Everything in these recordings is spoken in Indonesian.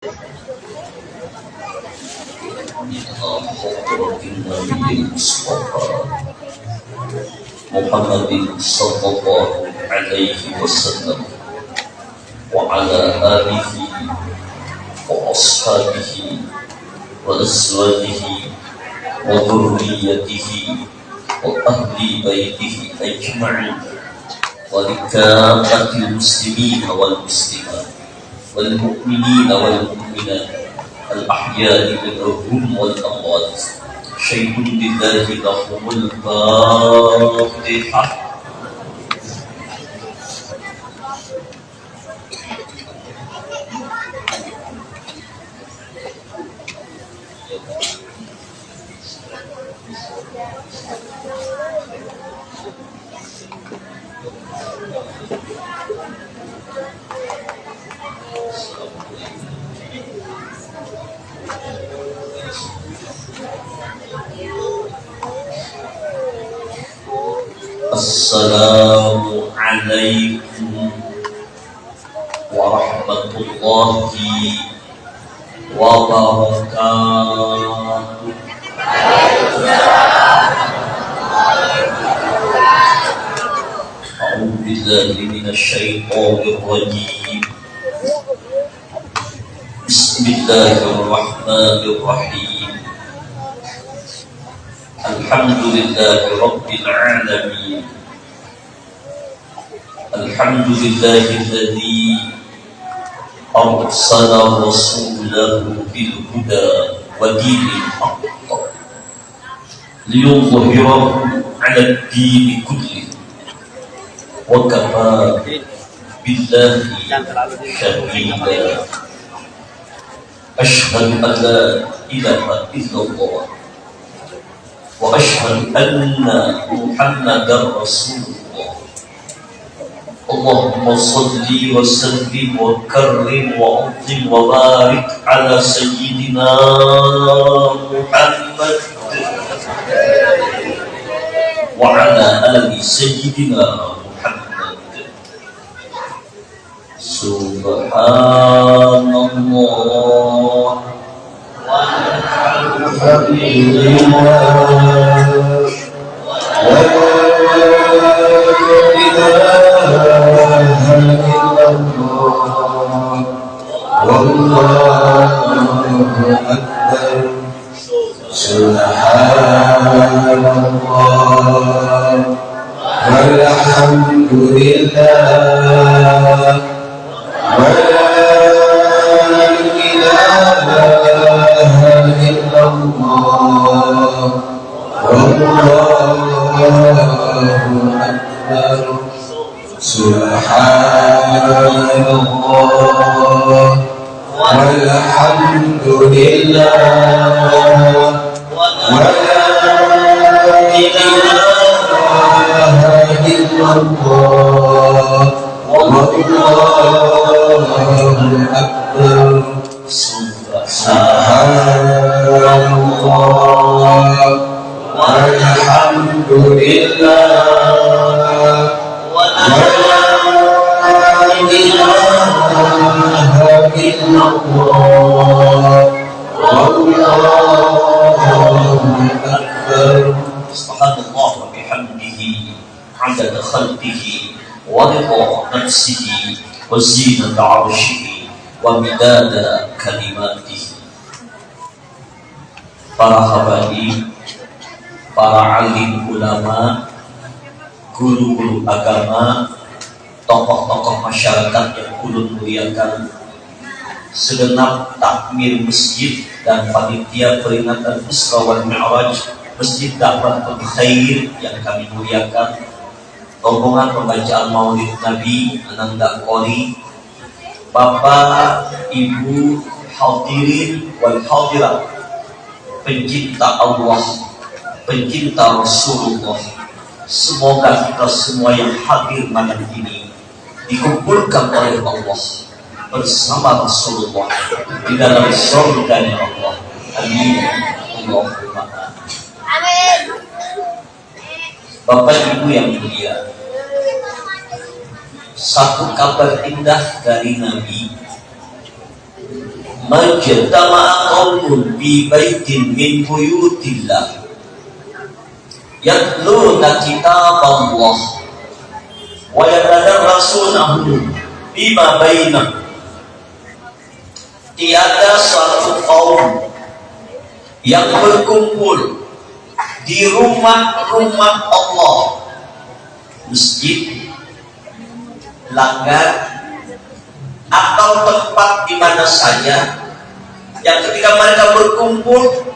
النبي المصطفى محمد صلى الله عليه وسلم وعلى آله وأصحابه وأزواجه وذريته وأهل بيته أجمعين ولكافة المسلمين والمسلمات والمؤمنين والمؤمنات الأحياء منهم والأموات. شيء لله لهم الفاتحة. السلام عليكم ورحمة الله وبركاته. أعوذ بالله من الشيطان الرجيم. بسم الله الرحمن الرحيم. الحمد لله رب العالمين. الحمد لله الذي أرسل رسوله بالهدى ودين الحق ليظهره على الدين كله وكفى بالله شهيدا. أشهد أن لا إله إلا الله وأشهد أن محمدا رسول الله. اللهم صل وسلم وكرم وعظم وبارك على سيدنا محمد وعلى آل سيدنا محمد. سبحان الله والحمد لله ولا إله إلا الله والله أكبر. سبحان الله والحمد لله ولا إله إلا الله والله أكبر. سبحان الله والحمد لله ولا إله إلا الله والله أكبر. سبحان الله والحمد لله ولا إله إلا الله والله أكبر. سبحان الله وبحمده عدد خلقه ورضا نفسه وزينة عرشه ومداد kalimatih. Para habaib, para alim ulama, guru-guru agama, tokoh-tokoh masyarakat yang ulun muliakan, segenap takmir masjid dan panitia peringatan Isra wal Mi'raj Masjid Da'watul Khair yang kami muliakan, rombongan pembacaan Maulid Nabi Ananda Qori, Bapak, Ibu, hadirin wal hadirat, pencinta Allah, pencinta Rasulullah, semoga kita semua yang hadir malam ini dikumpulkan oleh Allah bersama Rasulullah di dalam surga Allah. Amin. Allahumma amin. Bapak Ibu yang mulia, satu kabar indah dari Nabi majtama'a qaumun fi baitin min buyutillah yatluna kitaballah wa yatadarrasunahu bima bainahum. Tiada suatu kaum yang berkumpul di rumah-rumah Allah, masjid, langgar, atau tempat di mana saja, yang ketika mereka berkumpul,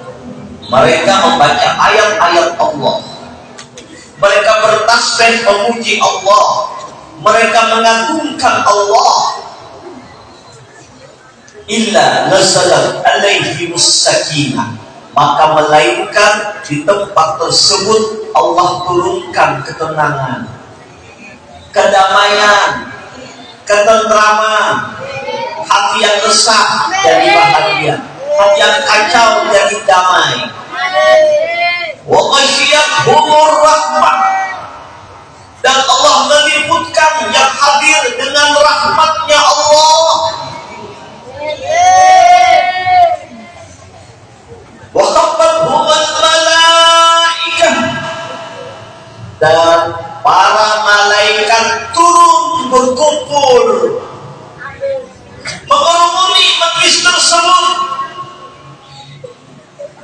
mereka membaca ayat-ayat Allah, mereka bertasbih memuji Allah, mereka mengagungkan Allah, illa nazalat alaihimus sakinah, maka melainkan di tempat tersebut Allah turunkan ketenangan, kedamaian, ketentraman, hati yang resah jadi bahagia, hati yang kacau jadi damai. Wa ghasyiyatuhumur rahmah, dan Allah meliputkan yang hadir dengan rahmatnya Allah. Wa khaffatuhumul malaikah, dan para malaikat turun berkumpul mengerumuni majlis tersebut.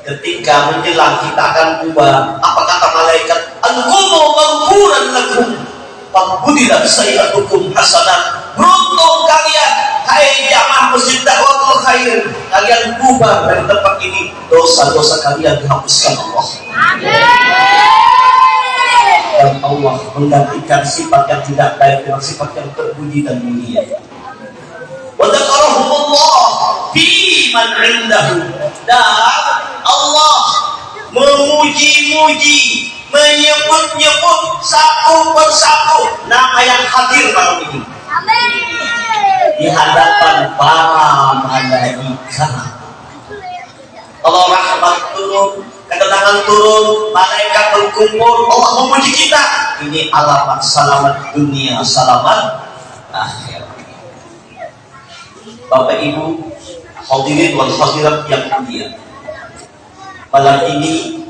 Ketika menjelang kita akan bubar, apa kata malaikat? Al-qumu maghfuran lakum faqbudilat sayyatukum hasanat. Beruntung kalian, hai jamaah masjid Da'watul Khair, kalian bubar dari tempat ini, dosa-dosa kalian dihapuskan Allah. Dan Allah menggantikan sifat yang tidak baik dengan sifat yang terpuji dan mulia. Wa dzakarahumullah fi man 'indahu, dan Allah memuji-muji, menyebut-nyebut satu persatu nama yang hadir malam ini di hadapan para malaikat. Allah rahmat turun, ketenangan turun, malaikat berkumpul, Allah memuji kita. Ini alamat selamat dunia, selamat akhir. Bapak Ibu hadirin wal hadirat yang mulia, malam ini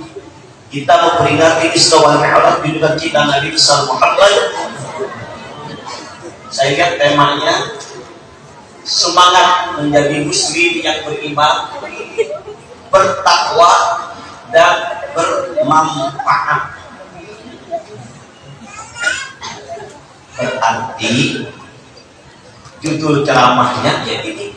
kita memperingati Isra wal Mi'raj dengan kita Nabi besar Muhammad. Saya ingat temanya semangat menjadi muslim yang beriman, bertakwa, dan bermanfaat. Berarti judul ceramahnya ya ini.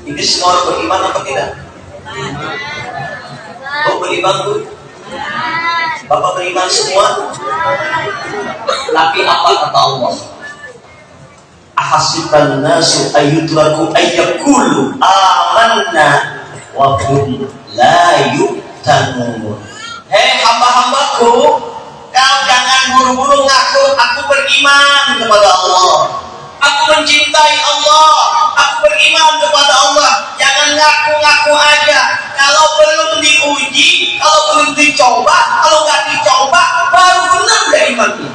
Ini semua orang beriman apa tidak? Oh, beriman Bu? Bapak beriman semua? Tapi apa kata Allah? Ahasiban nasu ayyutraku ayyakulu amanna wa hum la yuftanun. Hei hamba-hambaku, kau jangan buru-buru ngaku aku beriman kepada Allah, aku mencintai Allah, aku beriman kepada Allah. Jangan ngaku-ngaku aja. Kalau belum diuji, kalau belum dicoba, kalau nggak dicoba, baru benar deh imannya.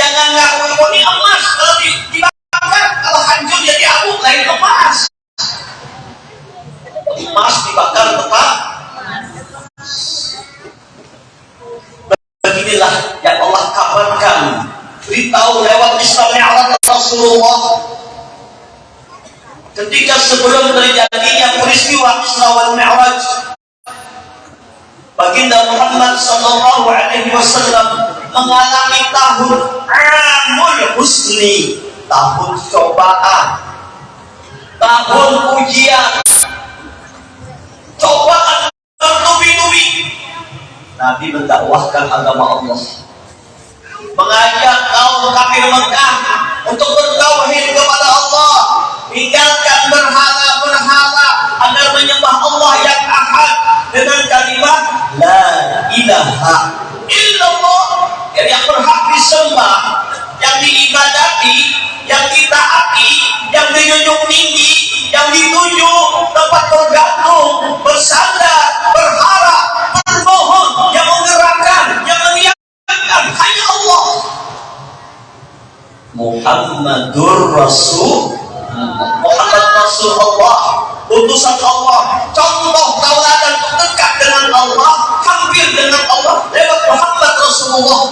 Jangan ngaku-ngaku ini emas, kalau dibakar, kalau hancur jadi abu, lain emas. Emas dibakar tetap. Beginilah yang Allah kabarkan, beritahu lewat Isra Mi'raj Rasulullah. Ketika sebelum terjadinya peristiwa Isra wal Mi'raj, Baginda Muhammad sallallahu alaihi wasallam mengalami tahun Amul Husni, tahun cobaan, tahun ujian, cobaan bertubi-tubi. Nabi mendakwahkan agama Allah, mengajak kaum kafir Mekah untuk bertauhid kepada Allah, tinggalkan berhala-berhala agar menyembah Allah yang ahad dengan kalimat la ilaha illallah, yang berhak disembah, yang diibadati, yang ditaati, yang dijunjung tinggi, yang dituju, tempat bergantung, bersandar, berharap, bermohon, yang menggerakkan, yang mengiyakan Muhammadur Rasul, Muhammad Rasulullah, utusan Allah, contoh tauladan dekat dengan Allah, hampir dengan Allah lewat Muhammad Rasulullah.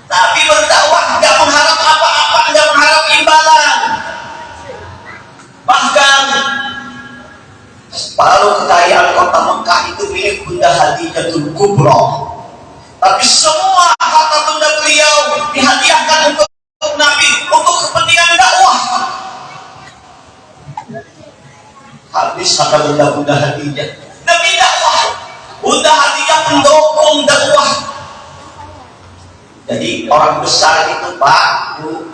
Tapi berdakwah nggak mengharap apa-apa, nggak mengharap imbalan. Bahkan separuh kekayaan kota Mekah itu milik Bunda Khadijatul Kubra. Tapi semua harta benda beliau dihadiahkan untuk Nabi, untuk kepentingan dakwah. Habis harta benda Khadijah demi dakwah. Bunda Khadijah mendukung dakwah. Jadi orang besar itu Pak, Bu,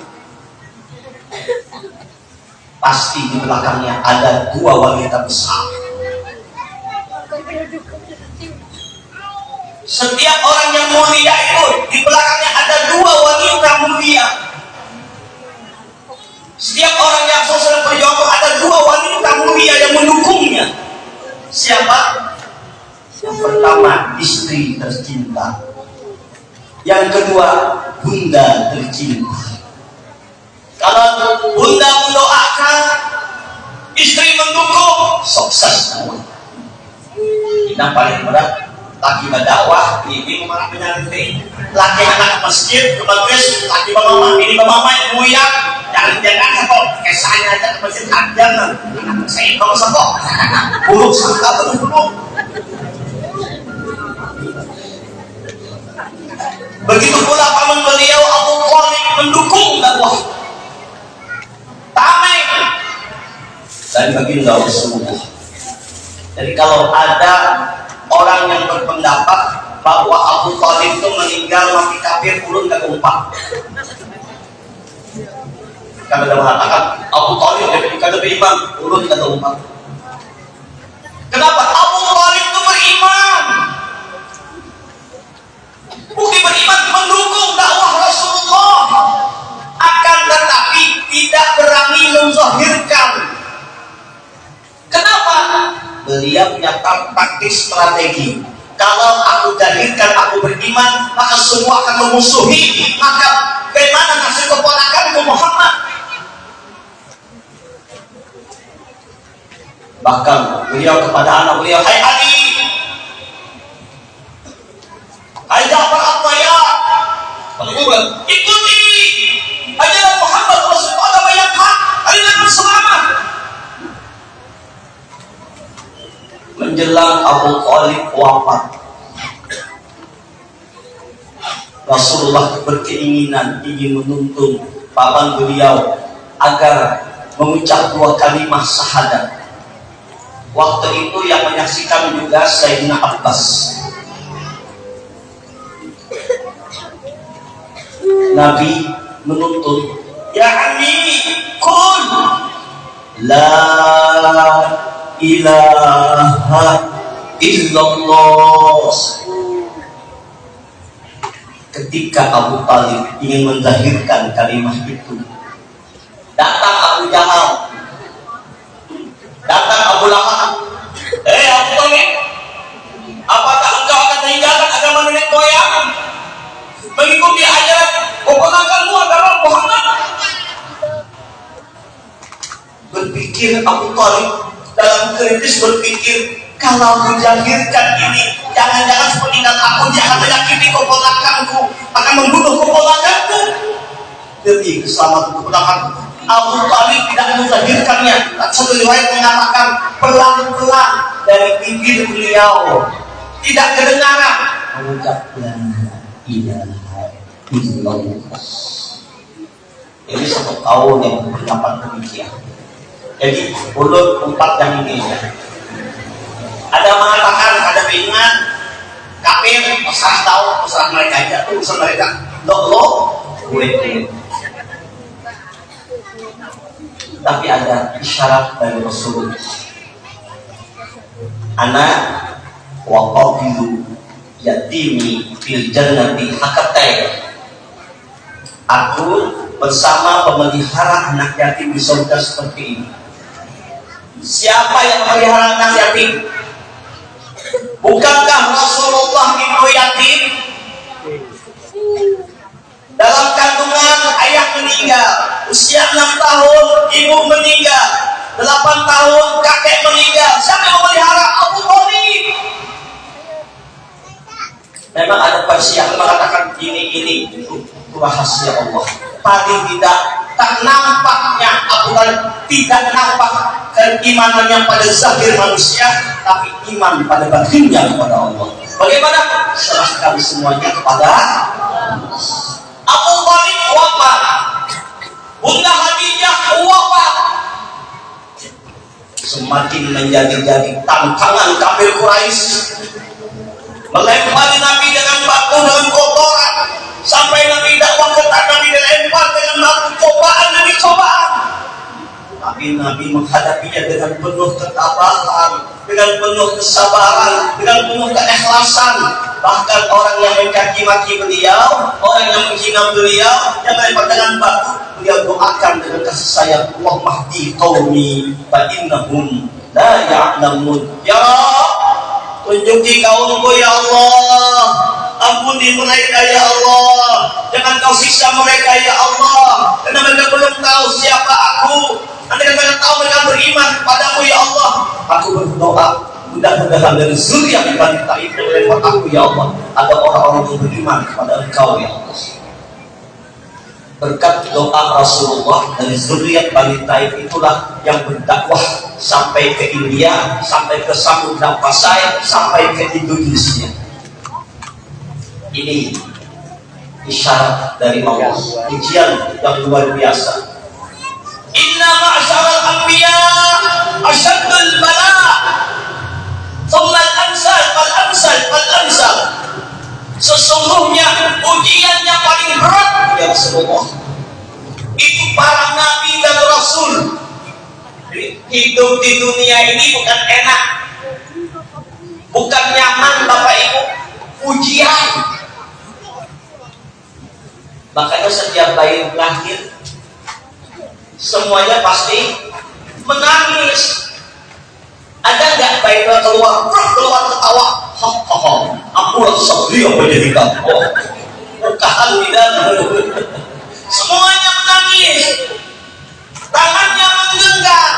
pasti di belakangnya ada dua wanita besar. Setiap orang yang mulia itu di belakangnya ada dua wanita mulia. Setiap orang yang sosial berjuang ada dua wanita mulia yang mendukungnya. Siapa? Yang pertama istri tercinta, yang kedua bunda tercinta. Kalau bunda mendoakan, istri mendukung, sukses semua. Ini paling berat. Laki berdakwah, ini malah menyantai. Laki anak masjid, ke majelis, laki mama, ini mama yang mulia. Jangan-jangan kok kesanya aja ke masjid ajar. Anak saya kalau sakok, buruk sangka buruk. Begitu pula paman beliau Abu Thalib mendukung dakwah. Tamai dan baginda Rasulullah. Jadi kalau ada orang yang berpendapat bahwa Abu Thalib itu meninggal mati kafir, ulun gak umpat. Kalau ada mengatakan Abu Thalib ketika beriman, ulun gak umpat. Kenapa? Abu Thalib itu beriman. Bukti beriman mendukung dakwah Rasulullah, akan tetapi tidak berani menzahirkan. Kenapa? Beliau punya taktik strategi. Kalau aku jadikan aku beriman, maka semua akan memusuhi. Maka bagaimana nasib keponakanku Muhammad? Bahkan beliau kepada anak beliau, hai Ali, hai Ja'far At-Tayyar, ikuti ajaran Muhammad Rasulullah, ada banyak hak, kalian akan selamat. Menjelang Abu Thalib wafat, Rasulullah berkeinginan ingin menuntun paman beliau agar mengucap dua kalimat syahadat. Waktu itu yang menyaksikan juga Sayyidina Abbas. Nabi menuntun, ya Ami, qul la ilaha illallah. Ketika Abu Thalib ingin menzahirkan kalimat itu, datang Abu Jahal, datang Abu Lahab. Abu Thalib, apakah engkau akan meninggalkan agama nenek moyang, mengikuti ajaran keponakanmu agama Muhammad? Berpikir Abu Thalib dalam kritis, berpikir, kalau menjahirkan ini, jangan-jangan sepeninggal aku dia akan menyakiti keponakanku, akan membunuh keponakanku demi keselamatan keponakanku. Abu Thalib tidak menjahirkannya. Satu riwayat mengatakan pelan-pelan dari bibir beliau, tidak kedengaran mengucap la ilaha illallah. Ini satu kaum yang berpendapat demikian. Jadi ulun empat yang ini ya. Ada mengatakan, ada bingungan kafir, masalah tahu, masalah mereka aja, urusan mereka. Lo, gue. Tapi ada isyarat dari Rasulullah. Anak waqabilu yatimi fil jannati hakatain. Aku bersama pemelihara anak yatim di surga seperti ini. Siapa yang memelihara anak yatim? Bukankah Rasulullah itu yatim? Dalam kandungan 6 tahun ibu meninggal, 8 tahun kakek meninggal. Siapa yang memelihara? Abu Thalib. Memang ada versi yang mengatakan ini itu rahasia Allah. Paling tidak tak nampaknya Abu Thalib, tidak nampak keimanannya pada zahir manusia, tapi iman pada batinnya kepada Allah. Bagaimana? Serahkan semuanya kepada Allah. Abu Thalib wafat, Bunda Khadijah wafat. Semakin menjadi tantangan kafir Quraisy, melempari Nabi dengan batu dan kotoran, sampai Nabi dakwah ketat, Nabi dilempar dengan batu, cobaan demi cobaan. Tapi Nabi menghadapinya dengan penuh ketabahan, dengan penuh kesabaran, dengan penuh keikhlasan. Bahkan orang yang mencaci maki beliau, orang yang menghina beliau, yang melempar dengan batu, beliau doakan dengan kasih sayang, Allah mahdi qaumi fa innahum la ya'lamun. Ya Rabb, tunjuki kaumku ya Allah, ampuni mereka ya Allah, jangan kau siksa mereka ya Allah, karena mereka belum tahu siapa aku. Andai mereka tahu mereka beriman padamu ya Allah, aku berdoa mudah-mudahan dari zuriat wanita itu lewat aku ya Allah ada orang-orang yang beriman kepada Engkau ya Allah. Berkat doa Rasulullah, dari zuriat wanita itulah yang berdakwah sampai ke India, sampai ke Samudra Pasai, sampai ke Indonesia. Ini isyarat dari Allah, ujian yang luar biasa. Inna ma'syaral anbiya asyaddul bala, thumma al-amsal fal-amsal fal-amsal. Sesungguhnya ujian yang paling berat ya Rasulullah itu para nabi dan rasul. Hidup di dunia ini bukan enak, bukan nyaman Bapak Ibu, ujian. Makanya setiap bayi lahir semuanya pasti menangis. Ada nggak bayi keluar ketawa, aku sedih apa jadi kamu? Bukan tidak. Semuanya menangis, tangannya menggenggam.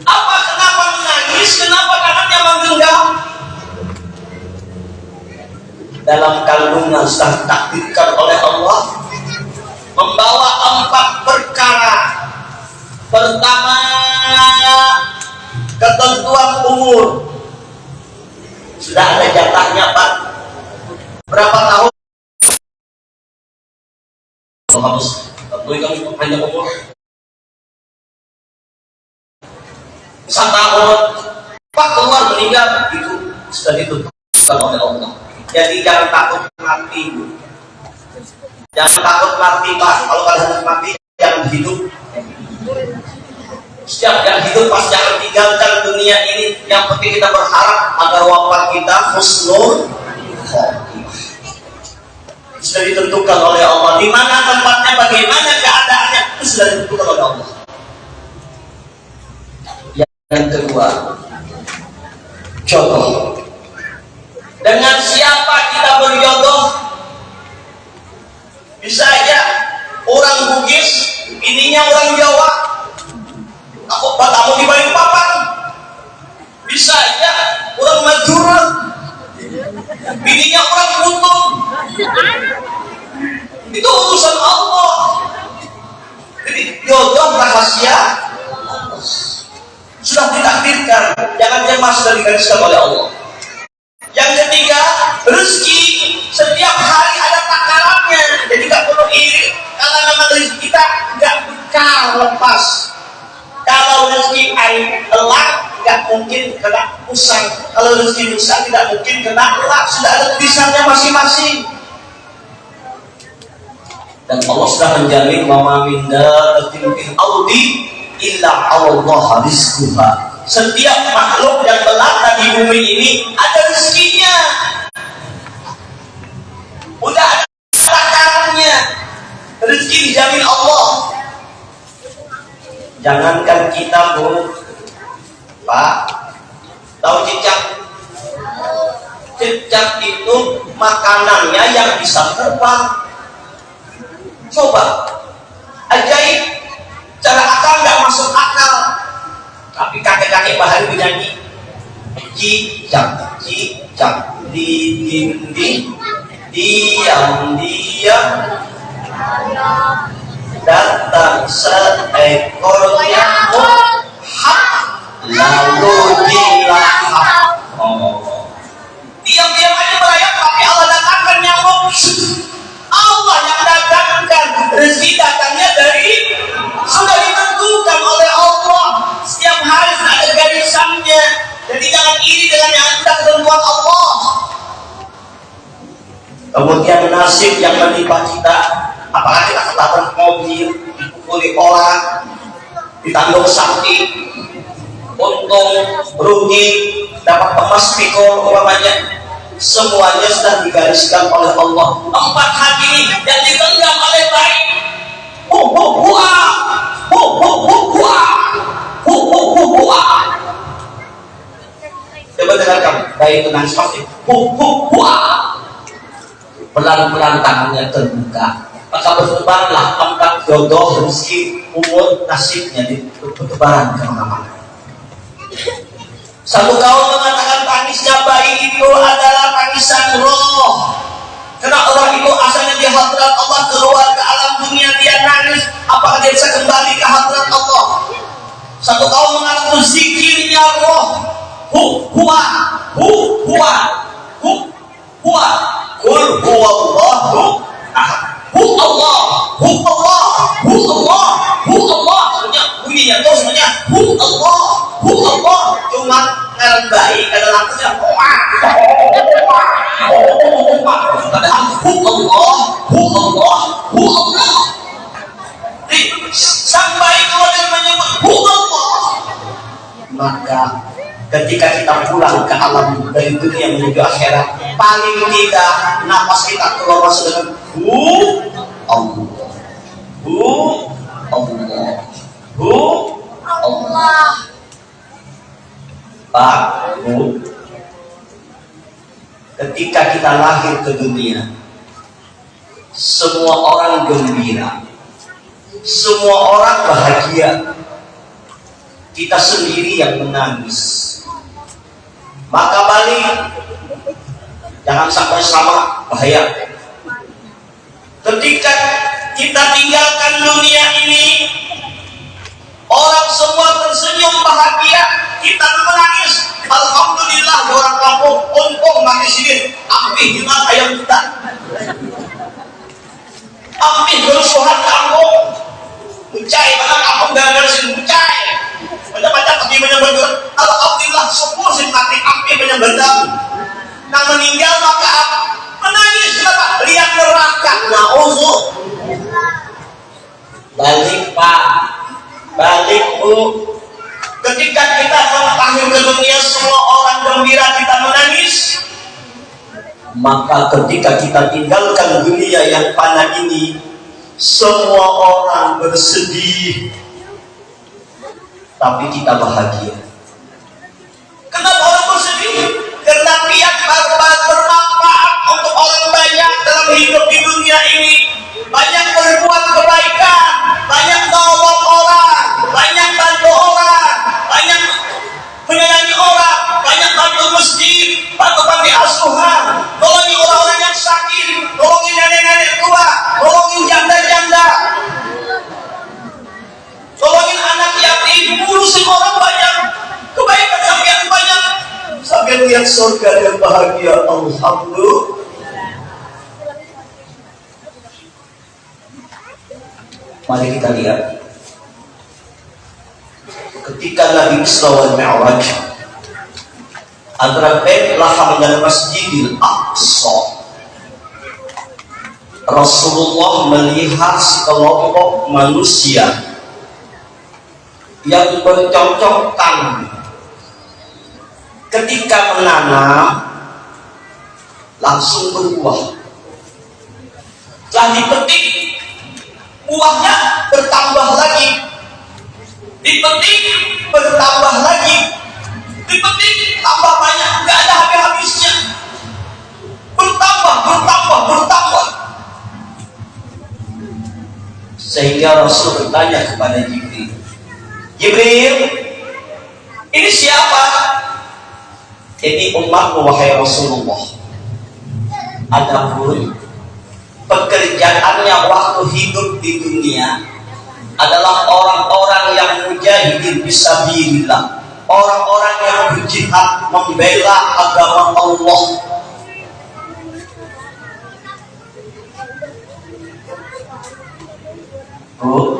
Apa kenapa menangis? Kenapa tangannya menggenggam? Dalam kandungan sudah ditakdirkan oleh Allah membawa 4 perkara. Pertama, ketentuan umur. Sudah ada jatahnya Pak. Berapa tahun harus kamu panjang umur? 1 tahun. Pak keluar meninggal, itu sudah ditentukan oleh Allah. Jadi jangan takut mati. Jangan takut mati Pak. Kalau kalian mati jangan hidup. Setiap yang hidup pas jangan tinggalkan dunia ini. Yang penting kita berharap agar wafat kita husnul khotimah. Sudah ditentukan oleh Allah. Di mana tempatnya, bagaimana keadaannya, itu sudah ditentukan oleh Allah. Yang kedua, jodoh. Dengan siapa kita berjodoh? Bisa aja orang Bugis, ininya orang Jawa. Kamu di Balikpapan. Bisa aja orang Madura, ininya orang Butung. Itu urusan Allah. Jadi jodoh rahasia sudah ditakdirkan. Jangan cemas dari digariskan oleh Allah. Yang ketiga, rezeki setiap hari ada takarannya. Jadi nggak perlu iri. Kalau memang rezeki kita nggak bekal lepas. Kalau rezeki air elak nggak mungkin kena usang. Kalau rezeki usang tidak mungkin kena elak. Sudah ada tulisannya masing-masing. Dan Allah sudah menjamin mama minda fil ardi illa Allah rizquha. Setiap makhluk yang melata di bumi ini ada rezekinya. Udah ada takarannya. Rezeki dijamin Allah. Jangankan kita Bu, Pak, tahu cicak? Cicak itu makanannya yang bisa terbang. Coba ajaib, cara akal nggak masuk akal. Tapi kakek-kakek bahari menyanyi, cicak cicak di dinding, diam-diam datang seekor nyamuk, lalu dilahap. Diam-diam aja merayap, tapi Allah datangkan nyamuk. Allah yang datangkan, rezeki datangnya dari, sudah ditentukan oleh Allah. Setiap hari sudah ada garisannya. Jadi jangan iri dengan yang ada ketentuan Allah. Kemudian nasib yang menimpa kita, apakah kita ketabrak mobil, dipukuli orang, ditanduk sapi, untung, rugi, dapat emas pikul umpamanya, semuanya sudah digariskan oleh Allah. 4 hati ini yang digenggam oleh baik. Coba dengarkan, baik dengan seperti pelan-pelan tangannya terbuka, maka bertebaranlah 4 jodoh, rezeki, umur, nasibnya bertebaran kemana-mana. Satu kaum mengatakan tangisnya bayi itu adalah tangisan roh, karena orang itu asalnya di hadrat Allah, keluar ke alam dunia dia nangis, apakah dia bisa kembali ke hadrat Allah? Satu kaum mengatakan zikirnya roh, huwa kul huwallahu ahad, Allah bunyinya tuh semuanya Allah, cuma ngaran baik adalah kerja padahal Allah. Sampai kalau dia menyebut Allah, maka ketika kita pulang ke alam dari dunia menuju akhirat, paling tidak napas kita keluar masuk dengan Allah. Pak, Bu, ketika kita lahir ke dunia, semua orang gembira, semua orang bahagia, kita sendiri yang menangis. Maka balik, jangan sampai sama, bahaya. Ketika kita tinggalkan dunia ini, orang semua tersenyum bahagia, kita menangis. Alhamdulillah, orang kampung untung mati sini, ampih dengan ayam kita, ampih kerusuhan kampung, bucai mana kampung gara-gara sini bucai, banyak-banyak pergi menyembah. Alhamdulillah, semua sih mati, ampih menyembah. Nah meninggal maka menangis, kenapa? Lihat neraka. Na'udzu. Balik Pak, balik Bu. Ketika kita lahir ke dunia, semua orang gembira, kita menangis. Maka ketika kita tinggalkan dunia yang fana ini, semua orang bersedih, tapi kita bahagia. Kenapa orang bersedih? Karena pihak bermanfaat untuk orang banyak dalam hidup di dunia ini, banyak berbuat kebaikan, banyak nolong orang, banyak bantu orang, banyak menyayangi orang, banyak bantu masjid, bantu panti asuhan, nolongi orang-orang yang sakit, nolongi nenek-nenek tua, nolongi janda-janda, nolongin anak yatim, ngurusin orang banyak, kebaikan sampai banyak, sampai lihat surga dan bahagia. Alhamdulillah. Mari kita lihat ketika Nabi Isra wal Mi'raj antara Bait Laham dan Masjidil Aqsa, Rasulullah melihat sekelompok manusia yang bercocok tanam. Ketika menanam langsung berbuah. Setelah dipetik, buahnya bertambah lagi. Dipetik, bertambah lagi. Dipetik, tambah banyak, nggak ada habis-habisnya. Bertambah. Sehingga Rasul bertanya kepada Jibril, Jibril, ini siapa? Ini umatmu wahai Rasulullah. Adapun pekerjaannya waktu hidup di dunia adalah orang-orang yang mujahidin fisabilillah, orang-orang yang berjihad membela agama Allah. Oh,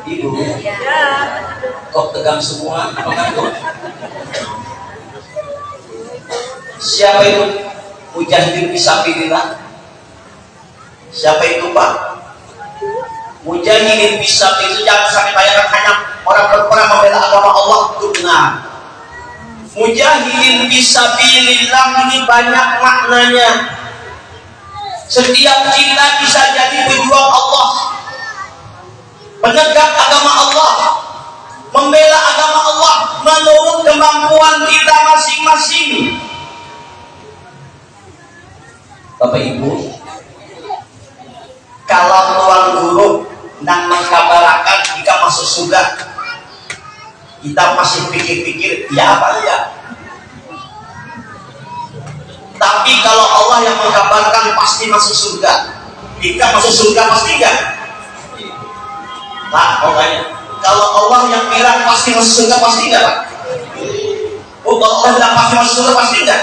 ibu, kok tegang semua? Apa ngantuk? Siapa itu mujahidin fisabilillah? Siapa itu Pak? Mujahidin fisabilillah itu jangan sampai bayangkan hanya orang berperang membela agama Allah, itu benar. Mujahidin fisabilillah ini banyak maknanya. Setiap kita bisa jadi pejuang Allah, penegak agama Allah, membela agama Allah menurut kemampuan kita masing-masing. Bapak Ibu, kalau tuan guru nang mengkabarakan jika masuk surga, kita masih pikir-pikir ya apa enggak. Tapi kalau Allah yang mengkabarkan pasti masuk surga, jika masuk surga pasti enggak. Nah, pokoknya kalau Allah yang bilang pasti masuk surga pasti enggak, Pak? Oh, kalau Allah bilang pasti masuk surga pasti enggak?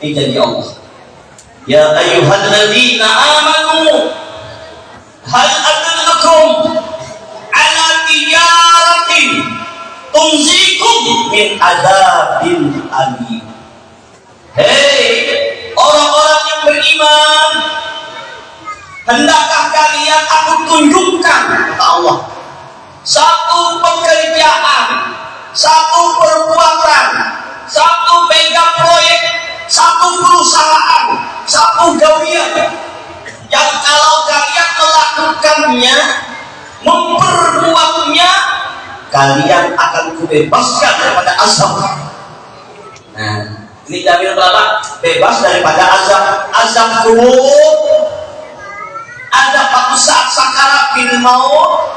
Ini janji Allah. Ya ayyuhalladzina amanu hal adullukum ala tijaratin tunzikum min adzabin alim. Hei orang-orang yang beriman, hendakkah kalian aku tunjukkan, kata Allah, satu pekerjaan, satu perbuatan, satu mega proyek, satu perusahaan, satu gawian yang kalau kalian melakukannya, memperbuatnya, kalian akan kubebaskan daripada azab. Nah, ini jaminan pertama, bebas daripada azab kubur, azab waktu saat sakarat bil maut,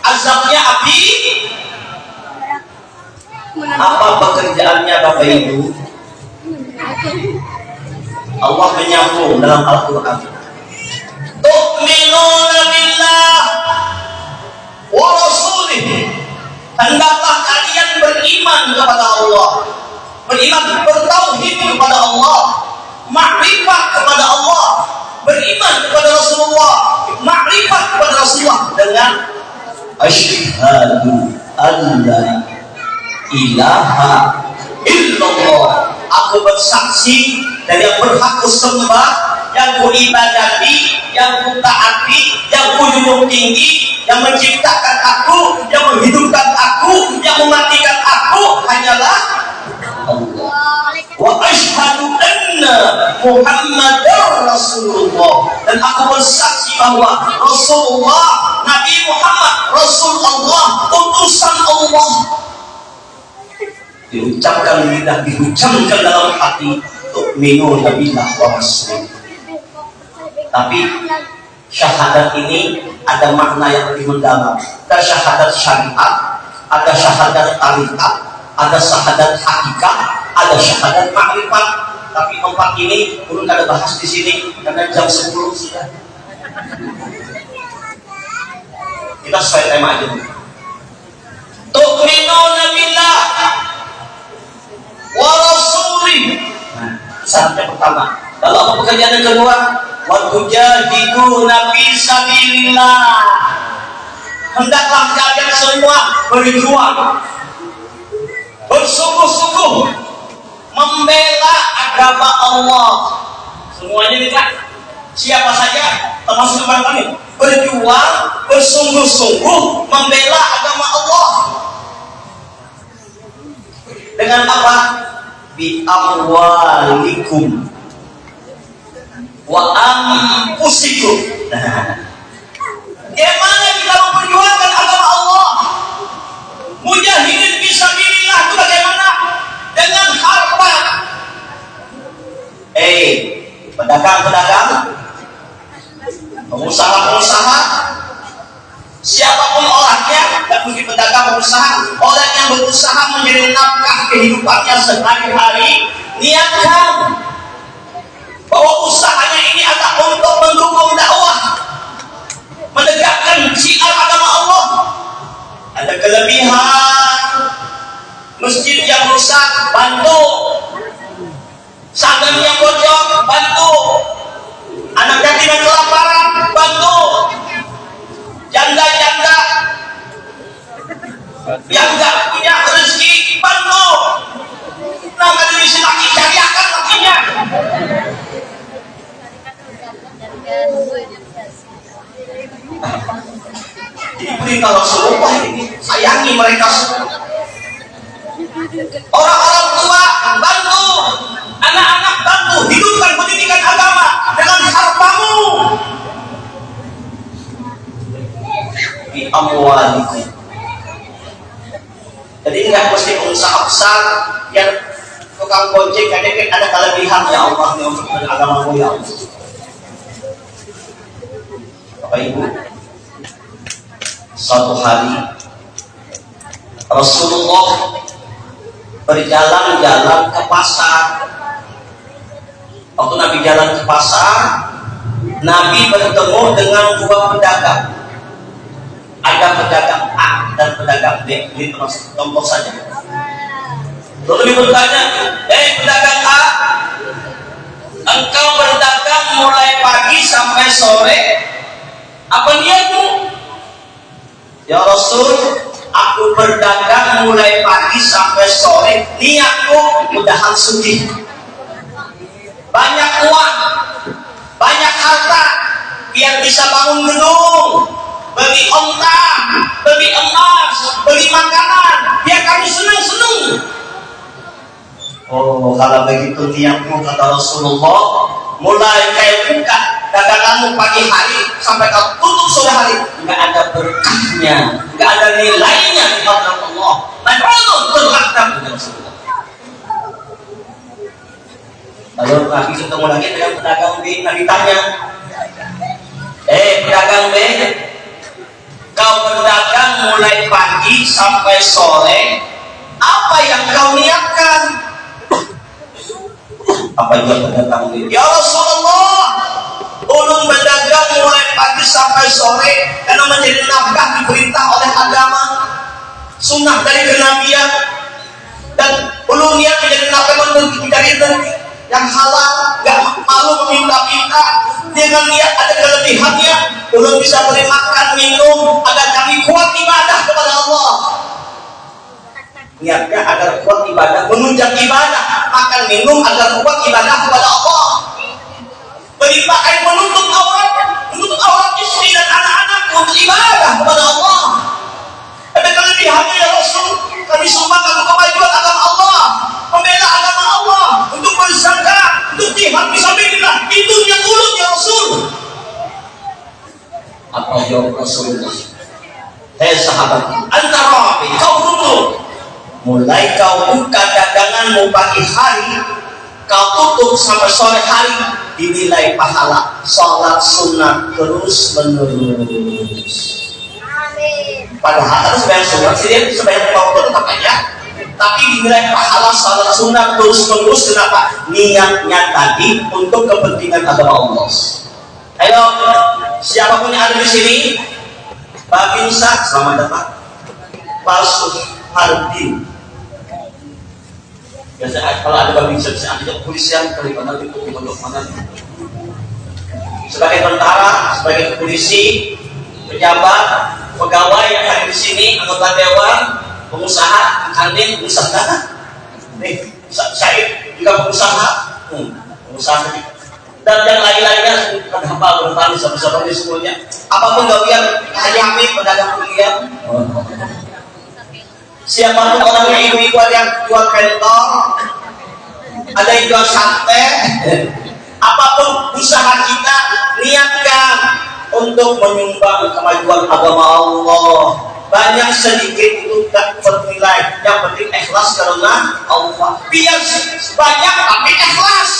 azabnya api. Apa pekerjaannya Bapak Ibu? Allah menyambung dalam Al-Quran, tu'minuna billah wa rasulih, hendaklah kalian beriman kepada Allah, beriman bertauhid kepada Allah, makrifat kepada Allah, beriman kepada Rasulullah, makrifat kepada Rasulullah dengan asyhadu alla ilaha illallah, aku bersaksi dan yang berhak kusembah, yang kuibadati, yang kutaati, yang kujunjung tinggi, yang menciptakan aku, yang menghidupkan aku, yang mematikan aku hanyalah Allah. Wa asyhadu anna Muhammadar Rasulullah, dan aku bersaksi bahwa Rasulullah, Nabi Muhammad, Rasulullah, utusan Allah. Diucapkan lidah, diucapkan dalam hati, tu'minuna billah wa rasul. Tapi syahadat ini ada makna yang lebih mendalam. Ada syahadat syariat, ada syahadat tarikat, ada syahadat hakikat, ada syahadat makrifat. Tapi empat ini belum ada bahas di sini karena jam 10 sudah. Kita sesuai tema aja. Tu'minuna billah wa rasulih. Nah, syaratnya pertama. Kalau apa pekerjaan yang kedua? Wa tujahiduna fi sabilillah. Hendaklah kalian semua berjuang, bersungguh-sungguh membela agama Allah. Semuanya nih Kak. Siapa saja termasuk teman kami berjuang, bersungguh-sungguh membela agama Allah. Dengan apa? Bi amwalikum wa anfusikum. Bagaimana kita memperjuangkan agama Allah? Mujahidin fisabilillah itu bagaimana? Dengan harta. Pedagang-pedagang, Pengusaha-pengusaha, siapapun orangnya, tak mungkin pedagang, pengusaha, orang yang berusaha menjadi nafkah kehidupannya sehari-hari, niatkan bahwa usahanya ini adalah untuk mendukung dakwah, menegakkan syiar agama Allah. Ada kelebihan, masjid yang rusak, bantu. Santri yang bocor, bantu. Anak yatim yang kelaparan, bantu. Janda-janda yang gak punya rezeki, bantu. Nah, kalau bisa laki cariakan lakinya. Jadi perintah Rasulullah ini, sayangi mereka semua. Orang-orang tua bantu, anak-anak bantu, hidupkan pendidikan agama dengan hartamu. Di amwalikum. Jadi nggak mesti pengusaha besar yang tukang gojek kadang ada kelebihan, ya Allah ya untuk agamamu ya Allah. Bapak Ibu, suatu hari Rasulullah berjalan-jalan ke pasar. Waktu Nabi jalan ke pasar, Nabi bertemu dengan dua pedagang. Ada pedagang A dan pedagang B. Ini termasuk contoh saja. Lalu Nabi bertanya, pedagang A, engkau berdagang mulai pagi sampai sore, apa niatmu? Ya Rasul, aku berdagang mulai pagi sampai sore, niatku mudahan sugih, banyak uang, banyak harta, biar bisa bangun gedung, beli onta, beli emas, beli makanan, biar kami senang-senang. Oh, kalau begitu niatmu, kata Rasulullah, mulai kayak buka daganganmu pagi hari sampai kau tutup sore hari, nggak ada berkahnya, nggak ada nilainya di hadapan Allah. Mabrur terhadap Rasulullah. Lalu Nabi ketemu lagi dengan pedagang B. Nabi tanya, pedagang B, kau berdagang mulai pagi sampai sore, apa yang kau niatkan? Apa yang berdagang B? Ya Rasulullah, ulun berdagang mulai pagi sampai sore karena menjadi nafkah diperintah oleh agama, sunnah dari kenabian, dan ulun niat menjadi nafkah dari rezeki yang halal, gak malu meminta-minta. Dengan niat ada kelebihannya, ulun bisa beri makan minum agar kami kuat ibadah kepada Allah. Niatnya agar kuat ibadah, menunjang ibadah, makan minum agar kuat ibadah kepada Allah. Beri pakaian menutup aurat istri dan anak-anak untuk ibadah kepada Allah. Ada kelebihannya ya Rasul, kami sumbangkan untuk kemajuan agama Allah, membela agama Allah, untuk berzakat, untuk jihad fisabilillah. Itu yang ulun ya Rasul. Apa jawab Rasulullah? Sahabat, antara kau tutup, mulai kau buka daganganmu pagi hari, kau tutup sampai sore hari, dinilai pahala sholat sunnah terus menerus. Padahal sebanyak sunnah sih sebanyak waktu tetap aja, tapi dinilai pahala sholat sunnah terus menerus. Kenapa? Niatnya tadi untuk kepentingan agama Allah. Ayo, siapapun yang ada di sini, Pak Binsa, selamat datang. Pak Suhardin. Biasa kalau ada Pak Binsa bisa ada kepolisian, kali mana itu di pondok mana. Sebagai tentara, sebagai polisi, pejabat, pegawai yang ada di sini, anggota dewan, pengusaha, kantin, pengusaha, saya juga pengusaha, dan yang lain-lainnya, kenapa bertani sama-sama ini semuanya. Apapun gawian, Haji Hamid, pedagang kuliah. Siapapun orangnya, ibu-ibu ada yang jual kentor, ada yang jual sate. Apapun usaha kita, niatkan untuk menyumbang kemajuan agama Allah. Banyak sedikit itu tak bernilai, yang penting ikhlas karena Allah. Biar banyak tapi ikhlas.